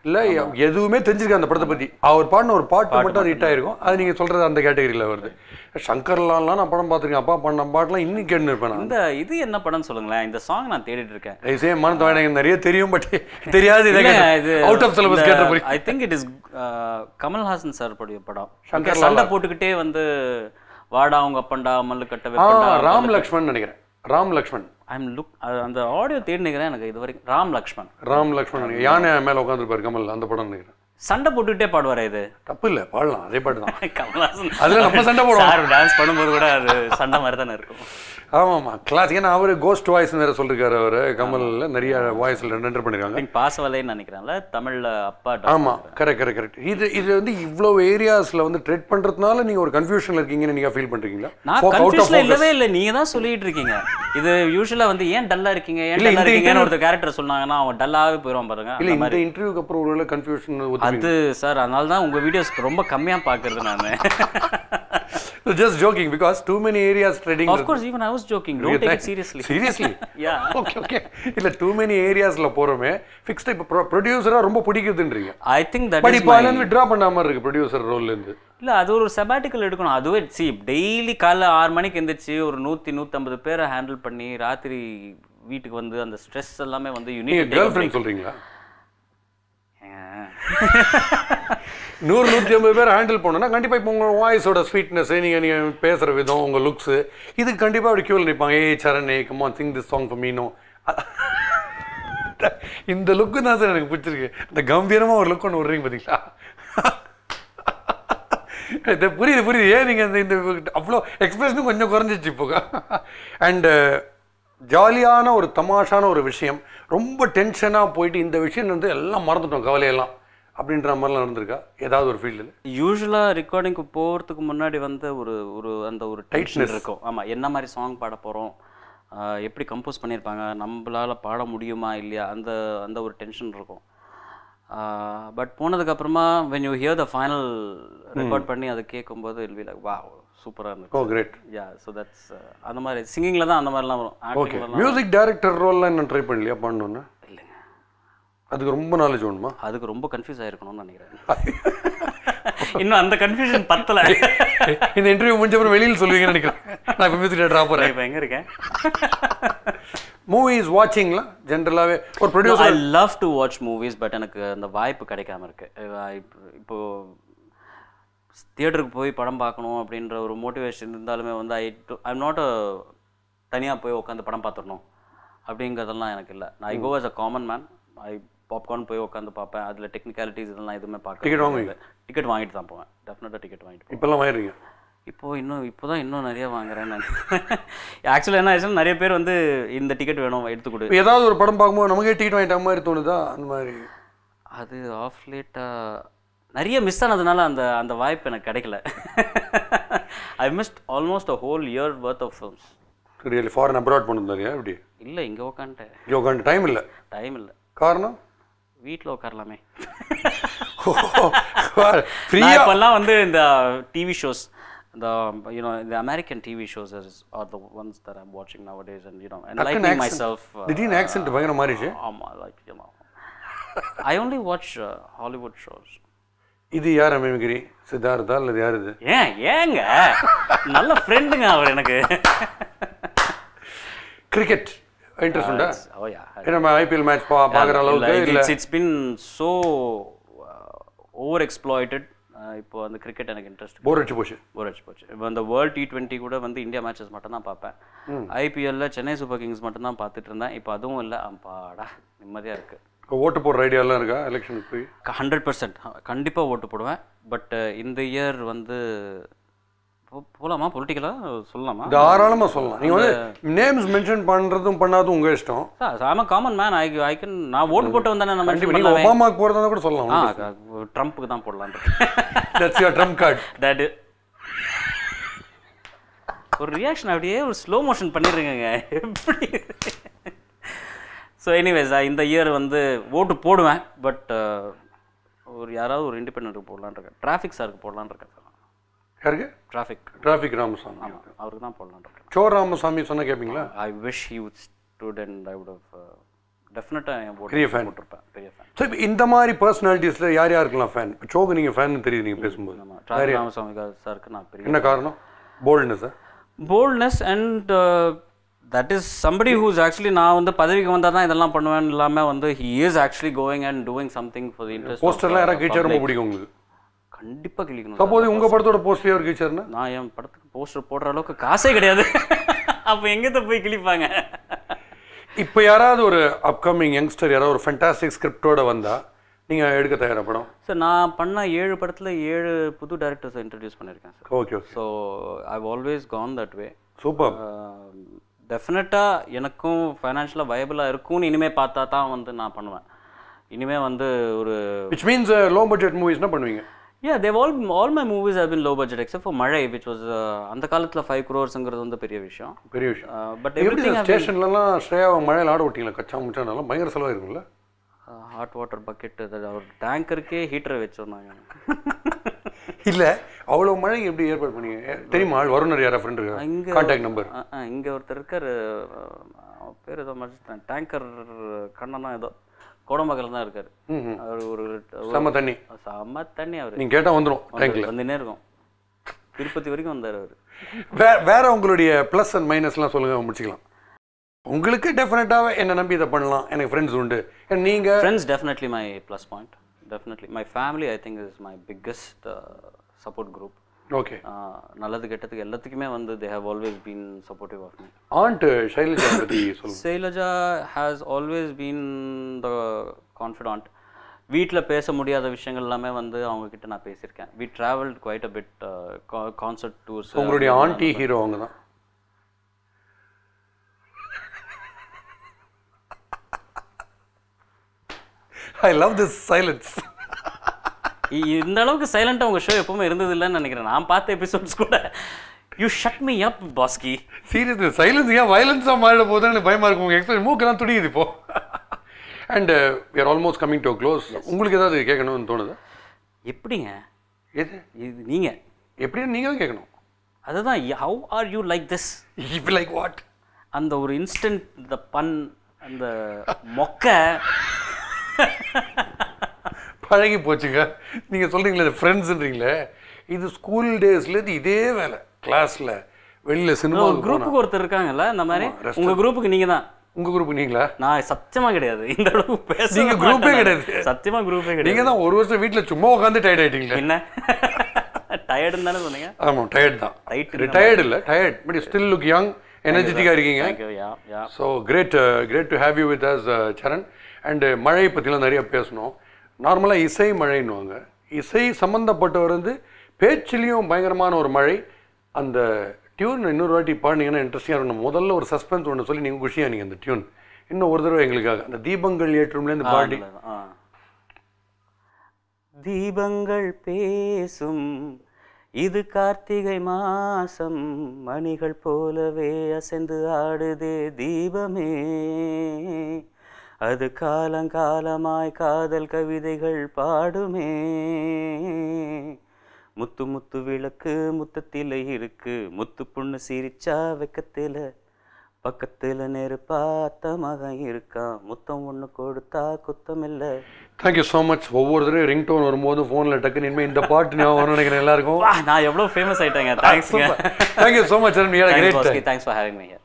இல்லை எதுவுமே தெரிஞ்சிருக்காது அந்த படத்தை பற்றி. அவர் பாடின ஒரு பாட்டு மட்டும் அது ஹிட் ஆகிருக்கும். அது நீங்கள் சொல்கிறது அந்த கேட்டகரியில் வருது. சங்கர்லாலாம் நான் படம் பார்த்துருக்கேன், அப்பா பண்ண பாட்டெலாம் இன்னும் கேட்டு இருப்பேன். இந்த இது என்ன படம் சொல்லுங்களேன், இந்த சாங் நான் தேடிட்டு இருக்கேன். சேம் மனத்து எனக்கு நிறைய தெரியும், பட் தெரியாது. இது அவுட் ஆஃப் சிலபஸ் கேட்ட. I think it is Kamal Haasan sir படைய படம். சங்கர் சண்டை போட்டுக்கிட்டே வந்து வாடா அவங்க அப்பண்டா மல்லு கட்ட வைப்பண்டா. ராம் லக்ஷ்மன் நினைக்கிறேன். ராம் லக்ஷ்மன் அந்த ஆடியோ தேடி நினைக்கிறேன். எனக்கு இது வரைக்கும் ராம் லக்ஷ்மன் யானை மேலே உட்காந்துருப்பாரு கமல், அந்த படம் நினைக்கிறேன். சண்டை போட்டுக்கிட்டே பாடுவார். இது தப்பு இல்லை, பாடலாம், அதே பாட்டு தான். கமல்ஹாசன் அதில் நம்ம சண்டை போடுவோம். டான்ஸ் பண்ணும்போது கூட அது சண்டை மாதிரி தானே இருக்கும். ஆமாம்மா, கிளாஸ். ஏன்னா அவர் கோஸ்ட் வாய்ஸ் வேறு சொல்லியிருக்காரு. அவர் கமலில் நிறைய வாய்ஸில் ரெண்டர் பண்ணியிருக்காங்க. பாசவலைன்னு நினைக்கிறேன்ல தமிழில் அப்பா. ஆமாம், கரெக்ட். இது வந்து இவ்வளோ ஏரியாஸில் வந்து ட்ரெட் பண்ணுறதுனால நீங்கள் ஒரு கன்ஃபியூஷனில் இருக்கீங்கன்னு நீங்கள் ஃபீல் பண்ணுறீங்களா? நான் கன்ஃபியூஷனில் இல்லவே இல்லை, நீங்கள் தான் சொல்லிட்டு இருக்கீங்க. இது யூஸ்வலாக வந்து ஏன் டல்லாக இருக்கீங்க, ஏன் டல்லாக இருக்கீங்கன்னு ஒரு கேரக்டர் சொன்னாங்கன்னா அவன் டல்லாகவே போயிடுவான் பாருங்க. இல்லை, இந்த இன்டர்வியூக்கு அப்புறம் ஒரு கன்ஃபியூஷன் அது சார். அதனால தான் உங்கள் வீடியோஸ்க்கு ரொம்ப கம்மியாக பார்க்குறது நான். Just joking, because too many areas trading. Of course, even I was joking. Don't take it seriously. Seriously? Yeah. Okay. இல்ல too many areasல போறோமே ஃபிக்ஸ்ட் இப்ப ப்ரொடியூசரா ரொம்ப பிடிக்குதுன்றீங்க. I think that is my. But இப்ப நான் வித்ரா பண்ணாம இருக்கு ப்ரொடியூசர் ரோல்ல இருந்து. இல்ல, அது ஒரு sabbatical எடுக்கணும். அதுவே டெய்லி காலைல 6 மணிக்கு எந்திரிச்சு ஒரு 100-150 பேரை ஹேண்டில் பண்ணி ராத்திரி வீட்டுக்கு வந்து அந்த ஸ்ட்ரெஸ் எல்லாமே வந்து யூனிட். கேர்ள் ஃப்ரெண்ட் சொல்றீங்களா? 100-150 பேர் ஹேண்டில் பண்ணணும்னா கண்டிப்பாக இப்போ உங்கள் வாய்ஸோட ஸ்வீட்னஸ், நீங்கள் பேசுகிற விதம், உங்கள் லுக்ஸு, இதுக்கு கண்டிப்பாக அப்படி கியூவில் நிற்பாங்க. Charan come on sing this song for me. No, இந்த லுக்கு தான் சார் எனக்கு பிடிச்சிருக்கு. இந்த கம்பீரமாக ஒரு லுக் ஒன்று விடுறீங்க பார்த்தீங்களா? புரியுது. ஏன் நீங்கள் இந்த அவ்வளோ எக்ஸ்பிரஷனும் கொஞ்சம் குறைஞ்சிச்சு இப்போ. அண்டு ஜாலியான ஒரு தமாஷான ஒரு விஷயம், ரொம்ப டென்ஷனாக போயிட்டு இந்த விஷயம் வந்து எல்லாம் மறந்துட்டோம் கவலையெல்லாம் அப்படின்ற மாதிரிலாம் நடந்திருக்கா ஏதாவது ஒரு ஃபீல்டில்? யூஸ்வலாக ரெக்கார்டிங்க்கு போகிறதுக்கு முன்னாடி வந்து அந்த ஒரு டென்ஷன் இருக்கும். ஆமாம், என்ன மாதிரி சாங் பாட போகிறோம், எப்படி கம்போஸ் பண்ணியிருப்பாங்க, நம்மளால் பாட முடியுமா இல்லையா, அந்த ஒரு டென்ஷன் இருக்கும். பட் போனதுக்கப்புறமா when you hear the final record பண்ணி அதை கேட்கும்போது இல் பி லைக் வாவ், சூப்பராக இருந்துச்சு. ஓ கிரேட். யா, ஸோ தட்ஸ் அந்த மாதிரி சிங்கிங்கில் தான் அந்த மாதிரிலாம் வரும். ஓகே. மியூசிக் டைரக்டர் ரோல்லாம் என்ன ட்ரை பண்ணலையா பண்ணணுன்னு? இல்லைங்க, அதுக்கு ரொம்ப நாலேஜ் வேணுமா? அதுக்கு ரொம்ப கன்ஃபியூஸ் ஆகிருக்கணும்னு நினைக்கிறேன். இன்னும் அந்த கன்ஃபியூஷன் பத்தலை. இந்த இன்டர்வியூ முடிஞ்ச அப்புறம் வெளியில் சொல்லுவீங்கன்னு நினைக்கிறேன். நான் இப்போ மியூசிக் டைரக்டர் ஆகிறேன். இப்போ எங்கே இருக்கேன்? மூவிஸ் வாட்சிங்லாம் ஜென்ரலாகவே ஒரு producer. I love to watch movies, but எனக்கு அந்த வாய்ப்பு கிடைக்காம இருக்கு. இப்போது தியேட்டருக்கு போய் படம் பார்க்கணும் அப்படின்ற ஒரு மோட்டிவேஷன் இருந்தாலுமே வந்து ஐம் நாட் தனியாக போய் உட்காந்து படம் பார்த்துடணும் அப்படிங்கிறதெல்லாம் எனக்கு இல்லை. நான் ஐ கோ as a common man. I popcorn போய் உட்காந்து பார்ப்பேன். அதில் டெக்னிக்காலிட்டிஸ் இதெல்லாம் எதுவுமே பார்க்க டிக்கெட் வாங்கிட்டு தான் போவேன். டெஃபினட்டாக டிக்கெட் வாங்கிட்டு இப்போல்லாம் வாங்கிடுறீங்க? இப்போ தான் இன்னும் நிறைய வாங்குறேன் நான். ஆக்சுவலாக என்ன ஆச்சுன்னா நிறைய பேர் வந்து இந்த டிக்கெட் வேணும் எடுத்து கொடு. ஏதாவது ஒரு படம் பார்க்கும்போது நமக்கே டிக்கெட் வாங்கிட்ட மாதிரி தோணுதா? அந்த மாதிரி அது ஆஃப் லேட்டாக நிறைய மிஸ் ஆனதுனால அந்த அந்த வாய்ப்பு எனக்கு கிடைக்கல. I missed almost a whole year worth of films. Really foreign abroad பண்ணிருந்தாரியா எப்படி? இல்லை, இங்கே உட்காந்துட்டேன். இங்கே உட்காந்து டைம் இல்லை. காரணம்? வீட்டில் உட்காரலாமே. இப்போல்லாம் வந்து இந்த TV shows, the American TV shows are the ones that I'm watching nowadays, and enlightening myself. Did you accent பயங்கர மாறிச்சு? I only watch Hollywood shows. இது யார் அமேமிகிரி? சித்தார்த்தா இல்லை யார் இது? ஏங்க நல்ல ஃப்ரெண்டுங்க அவர் எனக்கு. கிரிக்கெட் இன்ட்ரெஸ்ட் உண்டா? நம்ம ஐபிஎல் மேட்ச் பார்க்குற அளவுக்கு இல்லை. It's been so over exploited. இப்போ அந்த கிரிக்கெட் எனக்கு இன்ட்ரெஸ்ட் போர் அடிச்சு போச்சு. இப்போ அந்த வேர்ல்ட் T20 கூட வந்து இந்தியா மேட்சஸ் மட்டும் தான் பார்ப்பேன். ஐபிஎல்ல சென்னை சூப்பர் கிங்ஸ் மட்டும் தான் பார்த்துட்டு இருந்தேன். இப்போ அதுவும் இல்லை. அப்பாடா நிம்மதியாக இருக்குது. ஓட்டு போடுற ஐடியாலாம் இருக்கா எலெக்ஷனுக்கு போய்? 100% கண்டிப்பாக ஓட்டு போடுவேன். பட் இந்த இயர் வந்து போகலாமா? பொலிட்டிக்கலாக சொல்லலாமா? தாராளமாக சொல்லலாம். நீங்கள் வந்து நேம்ஸ் மென்ஷன் பண்ணுறதும் பண்ணாதும் உங்கள் இஷ்டம். Sir common man. I can நான் ஓட்டு போட்டு வந்தேன். நம்ம நீங்கள் ஒபாமாவுக்கு போகிறதா கூட சொல்லலாம். ட்ரம்ப்புக்கு தான் போடலான். That's your trump card. That ஒரு ரியாக்ஷன் அப்படியே ஒரு ஸ்லோ மோஷன் பண்ணிடுங்க எப்படி? ஸோ எனிவேஸ் இந்த இயர் வந்து ஓட்டு போடுவேன். பட் ஒரு யாராவது ஒரு இண்டிபெண்டன்ட்டுக்கு போடலான்னு இருக்கேன். டிராஃபிக் சாருக்கு போடலான்னு இருக்கேன். யாருக்கு? டிராஃபிக் ராமசாமி. அவருக்கு தான் போடலான்னு இருக்கேன். சோர் ராமசாமி சொன்னால் கேட்பீங்களா? I wish he would stood and I would have டெஃபினட்டாக போட்டிருப்பேன். பெரிய ஃபேன். ஸோ இப்போ இந்த மாதிரி பர்சனாலிட்டிஸில் யார் யாருக்கெல்லாம் ஃபேன்? இப்போ சோக்கு நீங்கள் ஃபேன் தெரியுது நீங்கள் பேசும்போது. டிராஃபிக் ராமசாமி சாருக்கு நான் பெரிய. என்ன காரணம்? Boldness and that is somebody who's actually நான் வந்து பதவிக்கு வந்தால் தான் இதெல்லாம் பண்ணுவேன் இல்லாமல் வந்து he is actually going and doing something for the interest. போஸ்டர்லாம் யாராவது கிழிச்சா ரொம்ப பிடிக்கும் உங்களுக்கு? கண்டிப்பாக கிழிக்கணும். சப்போஸ் உங்கள் படத்தோட போஸ்டர் யார் கிழிச்சாருன்னா? நான் என் படத்துக்கு போஸ்டர் போடுற அளவுக்கு காசே கிடையாது. அப்போ எங்கே போய் கிழிப்பாங்க? இப்போ யாராவது ஒரு அப்கமிங் யங்ஸ்டர் யாராவது ஒரு ஃபேண்டாஸ்டிக் ஸ்கிரிப்டோட வந்தால் நீங்கள் எடுக்க தயாரா படம்? சார் நான் பண்ண 7 படத்தில் 7 புது டேரக்டர்ஸை இன்ட்ரடியூஸ் பண்ணியிருக்கேன் sir. Okay. So I always gone that way. Super. டெஃபினட்டாக எனக்கும் ஃபைனான்ஷியலாக வயபிளாக இருக்கும்னு இனிமேல் பார்த்தா தான் வந்து நான் பண்ணுவேன். இனிமேல் வந்து ஒரு which means low budget movies என்ன பண்ணுவீங்க? Yeah, all my movies have been low budget except for Malai, which was அந்த காலத்தில் 5 crores-ங்கிறது வந்து பெரிய விஷயம். பட் எவ்ரிதிங் ஸ்டேஷன்லலாம் ஸ்ரேயாவை மழையில் ஆட விட்டீங்களா? கச்சா முச்சானாலும் பயங்கர செலவாக இருக்கும்ல? ஹாட் வாட்டர் பக்கெட் ஒரு டேங்கருக்கே ஹீட்டரை வச்சிருந்தாங்க. இல்லை அவ்வளோ மழை எப்படி ஏற்பாடு பண்ணீங்க? தெரியுமா? வருணர் யாரா ஃப்ரெண்ட் இருக்கா? இங்கே கான்டாக்ட் நம்பர் இங்கே ஒருத்தர் இருக்கார். பேர் ஏதோ மறைச்சிட்டேன். டேங்கர் கண்ணனா ஏதோ கோடம்பாக்கில் தான் இருக்கார். அவர் ஒரு செம்ம தண்ணி அவர் நீங்கள் கேட்டால் வந்துடும். டேங்கில் வந்துனே இருக்கும். திருப்பதி வரைக்கும் வந்தார் அவர். வேற உங்களுடைய ப்ளஸ் அண்ட் மைனஸ்லாம் சொல்லுங்கள், முடிச்சுக்கலாம். உங்களுக்கு டெஃபினட்டாக என்னை நம்பி இதை பண்ணலாம், எனக்கு ஃப்ரெண்ட்ஸ் உண்டு. நீங்கள் friends definitely my plus point. Definitely my family I think is my biggest support group. Okay. நல்லது கெட்டதுக்கு எல்லாத்துக்குமே வந்து they have always been supportive of me. Aunt Shailaja பத்தி சொல்லுங்க. Shailaja has always been the confidant. வீட்டில் பேச முடியாத விஷயங்கள் எல்லாமே வந்து அவங்க கிட்ட நான் பேசியிருக்கேன். We traveled quite a bit concert tours. உங்களுடைய ஆண்டி ஹீரோ அவங்க தான். I love this silence. இந்த அளவுக்கு சைலண்டாக உங்கள் ஷோ எப்பவுமே இருந்தது இல்லைன்னு நினைக்கிறேன். நான் பார்த்த எபிசோட்ஸ் கூட. You shut me up Bosskey. Seriously silence ஏன் வயலன்ஸாக மாறிட போதுன்னு எனக்கு பயமாக இருக்கும். உங்கள் எக்ஸ்பிரஷன் மூக்கெல்லாம் துடிக்குது இப்போ. And we are almost coming to a close. உங்களுக்கு ஏதாவது கேட்கணும்னு தோணுதா? எப்படிங்க? எது இது நீங்கள் எப்படின்னு நீங்கள் தான் கேட்கணும். அதுதான் how are you like this? If like what? அந்த ஒரு இன்ஸ்டன்ட் இந்த பன் அந்த மொக்க பழகி போச்சுங்க. நீங்கள் சொல்கிறீங்களே ஃப்ரெண்ட்ஸுன்றீங்களே, இது ஸ்கூல் டேஸ்லேருந்து இதே வேலை. கிளாஸில் வெளியில் சினிமா குரூப்புக்கு ஒருத்தர் இருக்காங்கல்ல இந்த மாதிரி. உங்கள் குரூப்புக்கு நீங்கள் தான். உங்கள் குரூப் நீங்களா? நான் சத்தியமாக கிடையாது. இந்த அளவுக்கு பேச நீங்கள் குரூப்பே கிடையாது. சத்தியமாக குரூப்பே கிடையாது. நீங்கள் தான் ஒரு வருஷம் வீட்டில் சும்மா உட்காந்து டயர்ட் ஆகிட்டீங்களா? என்ன டயர்டுன்னு தானே சொன்னீங்க? ஆமாம் டயர்ட் தான். ரிட்டையர்டு இல்லை, tired, but still look young, எனர்ஜெட்டிக்காக இருக்கீங்க. So great to have you with us Charan. And மழை பற்றிலாம் நிறைய பேசணும். நார்மலாக இசை மழைன்னுவாங்க. இசை சம்மந்தப்பட்டவர் வந்து பேச்சிலையும் பயங்கரமான ஒரு மழை. அந்த டியூன் இன்னொரு வாட்டி பாடினீங்கன்னா இன்ட்ரெஸ்டிங்காக இருக்கணும். முதல்ல ஒரு சஸ்பென்ஸ் ஒன்று சொல்லி நீங்கள் குஷியாக நீங்கள் அந்த டியூன் இன்னும் ஒரு தடவை எங்களுக்காக அந்த தீபங்கள் ஏற்றும்லேருந்து பாடி. தீபங்கள் பேசும் இது கார்த்திகை மாசம், மணிகள் போலவே அசைந்து ஆடுதே தீபமே, அது காலங்காலமாய் காதல் கவிதைகள் பாடுமே, முத்து முத்து விளக்கு முத்தத்தில இருக்கு, முத்து பொண்ணு சிரிச்சா வெக்கத்தில, பக்கத்தில் நெருப்பா அத்த மகன் இருக்கா, முத்தம் ஒன்று கொடுத்தா குத்தம் இல்லை. Thank you so much. ஒவ்வொரு தடவை ரிங் டோன் வரும்போது ஃபோனில் டக்குன்னு இனிமேல் இந்த பாட்டு நான் வரணும்னு நினைக்கிறேன் எல்லாருக்கும். நான் எவ்வளோ ஃபேமஸ் ஆகிட்டேங்க. Thank you so much. Thanks for having me here.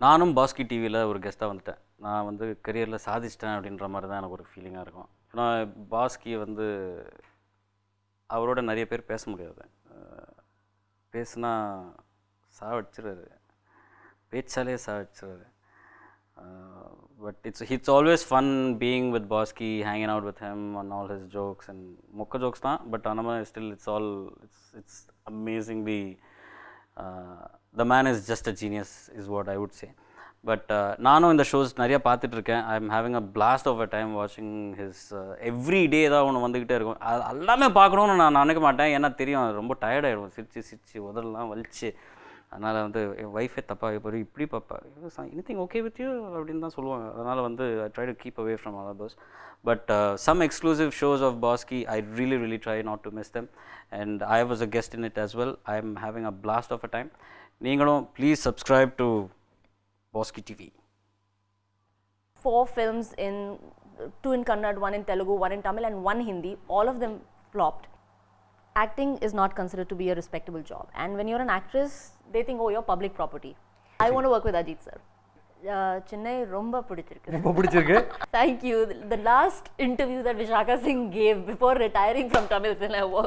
நானும் பாஸ்கி டிவியில் ஒரு கெஸ்ட்டாக வந்துட்டேன். நான் வந்து கரியரில் சாதிச்சிட்டேன் அப்படின்ற மாதிரி தான் எனக்கு ஒரு ஃபீலிங்காக இருக்கும். நான் பாஸ்கி வந்து அவரோட நிறைய பேர் பேச முடியாது. பேசுனா சாவடிச்சிடுறாரு, பேச்சாலே சாவடிச்சிடுறாரு. But it's always fun being with Bosky, hanging out with him on all his jokes and mokka jokes tha, but anama still it's amazingly the man is just a genius is what I would say. But நானும் இந்த shows நிறைய பார்த்துட்டு இருக்கேன். I am having a blast of a time வாட்சிங் his every day தான் ஒன்று வந்துக்கிட்டே இருக்கும். அது எல்லாமே பார்க்கணுன்னு நான் நினைக்க மாட்டேன், ஏன்னா தெரியும் ரொம்ப டயர்டாகிடும், சிரிச்சு உதடெல்லாம் வலிச்சு. அதனால் வந்து என் ஒய்ஃபே தப்பாக இப்போ இப்படி பாப்பா எனிதிங் ஓகே வித் யூ அப்படின்னு தான் சொல்லுவாங்க. அதனால் வந்து I try to keep away from other those. But some exclusive shows of Bosskey I really try not to miss them, and I was a guest in it as well. I am having a blast of a time. நீங்களும் please subscribe to Bosky TV. 4 films, 2 in Kannada, 1 in Telugu, 1 in Tamil and 1 Hindi. All of them flopped. Acting is not considered to be a respectable job, and when you're an actress they think, oh, you're public property. I want to work with Ajit sir. Chennai romba pidichirukku. Thank you. The last interview that Vishaka Singh gave before retiring from Tamil Cinema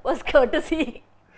was courtesy